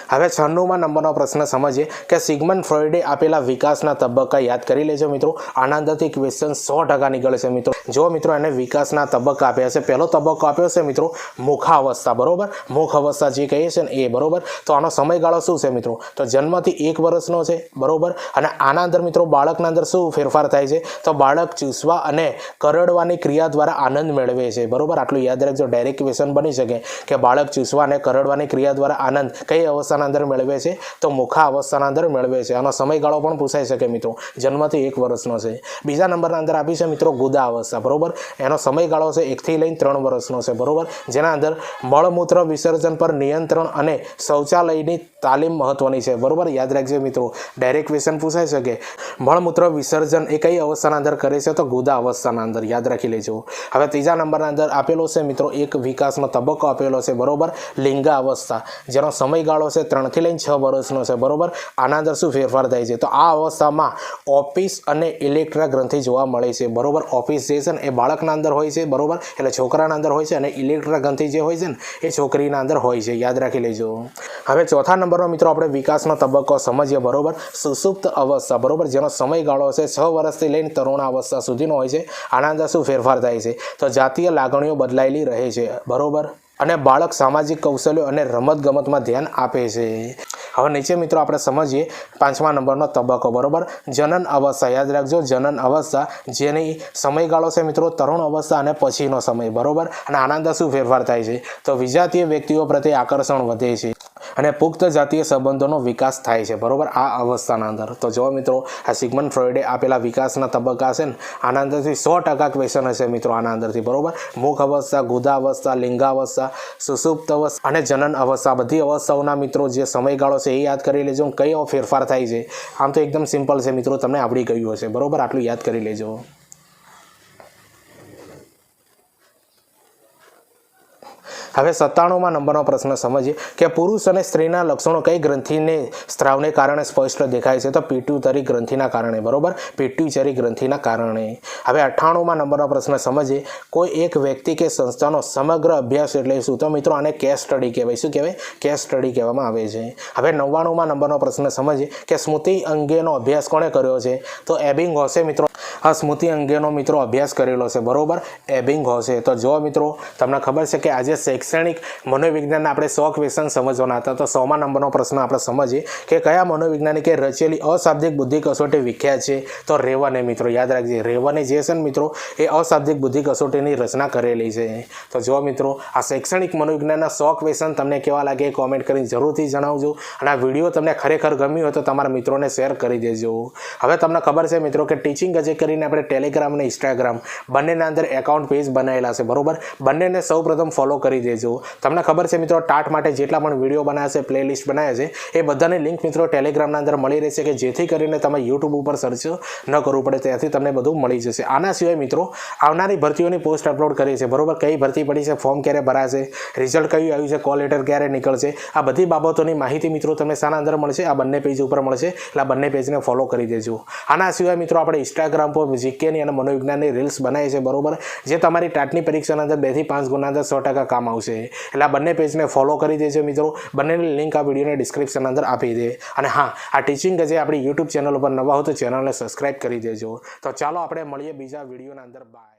હવે 96માં નંબરનો પ્રશ્ન સમજીએ કે સિગમન્ડ ફ્રોઈડે આપેલા વિકાસના તબક્કા યાદ કરી લેજો મિત્રો. આના અંદરથી ક્વેશ્ચન 100% નીકળે છે મિત્રો. જો મિત્રો એને વિકાસના તબક્કા આપ્યા છે, પહેલો તબક્કો આપ્યો છે મિત્રો મુખાવસ્થા. બરોબર, મુખાવસ્થા જે કહીએ છે ને એ. બરોબર, તો આનો સમયગાળો શું છે મિત્રો. તો જન્મથી 1 વર્ષનો છે. બરોબર, અને આના અંદર મિત્રો બાળકના અંદર શું ફેરફાર થાય છે. તો બાળક ચૂસવા અને કરડવાની ક્રિયા દ્વારા આનંદ મેળવે છે. બરોબર, આટલું યાદ રાખજો. ડાયરેક્ટ ક્વેશ્ચન બની શકે કે બાળક ચૂસવા અને કરડવાની ક્રિયા દ્વારા આનંદ કઈ અવસ્થા અંદર મેળવે છે. તો મુખા અવસ્થાના અંદર મેળવે છે. આનો સમયગાળો પણ પૂછાઈ શકે મિત્રો. જન્મથી 1 વર્ષનો છે. બીજા નંબરના અંદર આપી છે મિત્રો ગુદા અવસ્થા. બરોબર, એનો સમયગાળો છે 1 થી લઈને 3 વર્ષનો છે. બરોબર, જેના અંદર મળમૂત્ર વિસર્જન પર નિયંત્રણ અને શૌચાલયની તાલીમ મહત્વની છે. બરોબર, યાદ રાખજો મિત્રો. ડાયરેક્ટ ક્વેશ્ચન પૂછાઈ શકે મળમૂત્ર વિસર્જન એ કઈ અવસ્થાના અંદર કરે છે. તો ગુદા અવસ્થાના અંદર, યાદ રાખી લેજો. હવે ત્રીજા નંબરના અંદર આપેલો છે મિત્રો એક વિકાસનો તબક્કો આપેલો છે. બરોબર, લિંગા અવસ્થા, જેનો સમયગાળો છે 3 થી લઈને 6 વર્ષનો છે બરોબર. આના અંદર શું ફેરફાર થાય છે તો આ અવસ્થામાં ઓફિસ અને ઇલેક્ટ્રા ગ્રંથિ જોવા મળે છે બરોબર. ઓફિસ જે છે ને એ બાળકના અંદર હોય છે બરોબર, એટલે છોકરાના અંદર હોય છે, અને ઇલેક્ટ્રા ગ્રંથિ જે હોય છે ને એ છોકરીના અંદર હોય છે, યાદ રાખી લેજો. હવે ચોથા નંબરનો મિત્રો આપણે વિકાસનો તબક્કો સમજીએ બરોબર. સુષુપ્ત અવસ્થા બરોબર, જેનો સમયગાળો છે 6 વર્ષથી લઈને તરુણાવસ્થા સુધીનો હોય છે. આના અંદર શું ફેરફાર થાય છે તો જાતીય લાગણીઓ બદલાયેલી રહે છે બરોબર, અને બાળક સામાજિક કૌશલ્યો અને રમતગમતમાં ધ્યાન આપે છે. હવે નીચે મિત્રો આપણે સમજીએ 5મા નંબરનો તબક્કો બરોબર. જનન અવસ્થા, યાદ રાખજો જનન અવસ્થા, જેની સમયગાળો છે મિત્રો તરુણ અવસ્થા અને પછીનો સમય બરોબર. અને આના અંદર શું ફેરફાર થાય છે તો વિજાતીય વ્યક્તિઓ પ્રત્યે આકર્ષણ વધે છે અને પુખ્ત જાતીય સંબંધોનો વિકાસ થાય છે બરોબર આ અવસ્થાના અંદર. તો જો મિત્રો આ સિગ્મન્ડ ફ્રોઈડે આપેલા વિકાસના તબક્કા છે ને આના અંદરથી 100% ક્વેશ્ચન હશે મિત્રો આના અંદરથી બરોબર. મુખ અવસ્થા, ગુદાવસ્થા, લિંગાવસ્થા, સુષુપ્ત અવસ્થા અને જનન અવસ્થા, બધી અવસ્થાઓના મિત્રો જે સમયગાળો છે એ યાદ કરી લેજો. કયો ફેરફાર થાય છે આમ તો એકદમ સિમ્પલ છે મિત્રો, તમને આવડી ગયું હશે બરોબર, આટલું યાદ કરી લેજો. હવે 97મા નંબરનો પ્રશ્ન સમજીએ કે પુરુષ અને સ્ત્રીના લક્ષણો કઈ ગ્રંથિને સ્ત્રાવને કારણે સ્પષ્ટ દેખાય છે તો પિટ્યુટરી ગ્રંથિના કારણે બરોબર, પિટ્યુટરી ગ્રંથિના કારણે. હવે 98મા નંબરનો પ્રશ્ન સમજીએ કોઈ એક વ્યક્તિ કે સંસ્થાનો સમગ્ર અભ્યાસ એટલે શું તો મિત્રો આને કેસ સ્ટડી કહેવાય. શું કહેવાય? કેસ સ્ટડી કહેવામાં આવે છે. હવે 99મા નંબરનો પ્રશ્ન સમજીએ કે સ્મૃતિ અંગેનો અભ્યાસ કોણે કર્યો છે તો એબિંગહોસે મિત્રો આ સ્મૃતિ અંગેનો મિત્રો અભ્યાસ કરેલો છે બરોબર, એબિંગહોસે. તો જો મિત્રો તમને ખબર છે કે આજે શૈક્ષણિક મનોવિજ્ઞાનના આપણે 100 ક્વેશ્ચન સમજવાના હતા. તો 100મા નંબરનો પ્રશ્ન આપણે સમજીએ કે કયા મનોવૈજ્ઞાનિકે રચેલી અશાબ્દિક બુદ્ધિ કસોટી વિખ્યાત છે તો રેવને મિત્રો, યાદ રાખજે રેવને જે છે ને મિત્રો એ અશાબ્દિક બુદ્ધિ કસોટીની રચના કરેલી છે. તો જો મિત્રો આ શૈક્ષણિક મનોવિજ્ઞાનના 100 ક્વેશ્ચન તમને કેવા લાગે કોમેન્ટ કરીને જરૂરથી જણાવજો, અને આ વિડીયો તમને ખરેખર ગમ્યો હોય તો તમારા મિત્રોને શેર કરી દેજો. હવે તમને ખબર છે મિત્રો કે ટીચિંગ અજય કરીને આપણે ટેલિગ્રામ અને ઇન્સ્ટાગ્રામ બંનેના અંદર એકાઉન્ટ પેજ બનાવેલા છે બરોબર. બંનેને સૌપ્રથમ ફોલો કરી દેજો. તમને ખબર છે મિત્રો ટાટ માટે જેટલા પણ વિડીયો બનાવ્યા છે, પ્લેલિસ્ટ બનાવ્યા છે, એ બધાની લિંક મિત્રો ટેલિગ્રામના અંદર મળી રહેશે કે જેથી કરીને તમે યુટ્યુબ ઉપર સર્ચ ન કરવું પડે, ત્યાંથી તમને બધું મળી જશે. આના સિવાય મિત્રો આવનારી ભરતીઓની પોસ્ટ અપલોડ કરી છે બરોબર, કઈ ભરતી પડી છે, ફોર્મ ક્યારે ભરાશે, રિઝલ્ટ કયું આવ્યું છે, કોલ લેટર ક્યારે નીકળશે, આ બધી બાબતોની માહિતી મિત્રો તમને શાના અંદર મળશે આ બંને પેજ ઉપર મળશે, એટલે આ બંને પેજને ફોલો કરી દેજો. આના સિવાય મિત્રો આપણે ઇન્સ્ટાગ્રામ પર જીકેની અને મનોવિજ્ઞાનની રીલ્સ બનાવી છે બરોબર, જે તમારી ટાટની પરીક્ષાના અંદર 2 થી 5 ગુણના અંદર 100% કામ આવશે. એટલે આ બંને પેજને ફોલો કરી દેજો મિત્રો. બંનેની લિંક આ વિડીયોની ડિસ્ક્રિપ્શન અંદર આપી દે. અને હા, આ ટીચિંગ જે આપણી યુટ્યુબ ચેનલ ઉપર નવા હો તો ચેનલને સબસ્ક્રાઇબ કરી દેજો. તો ચાલો આપણે મળીએ બીજા વિડીયોના અંદર. બાય.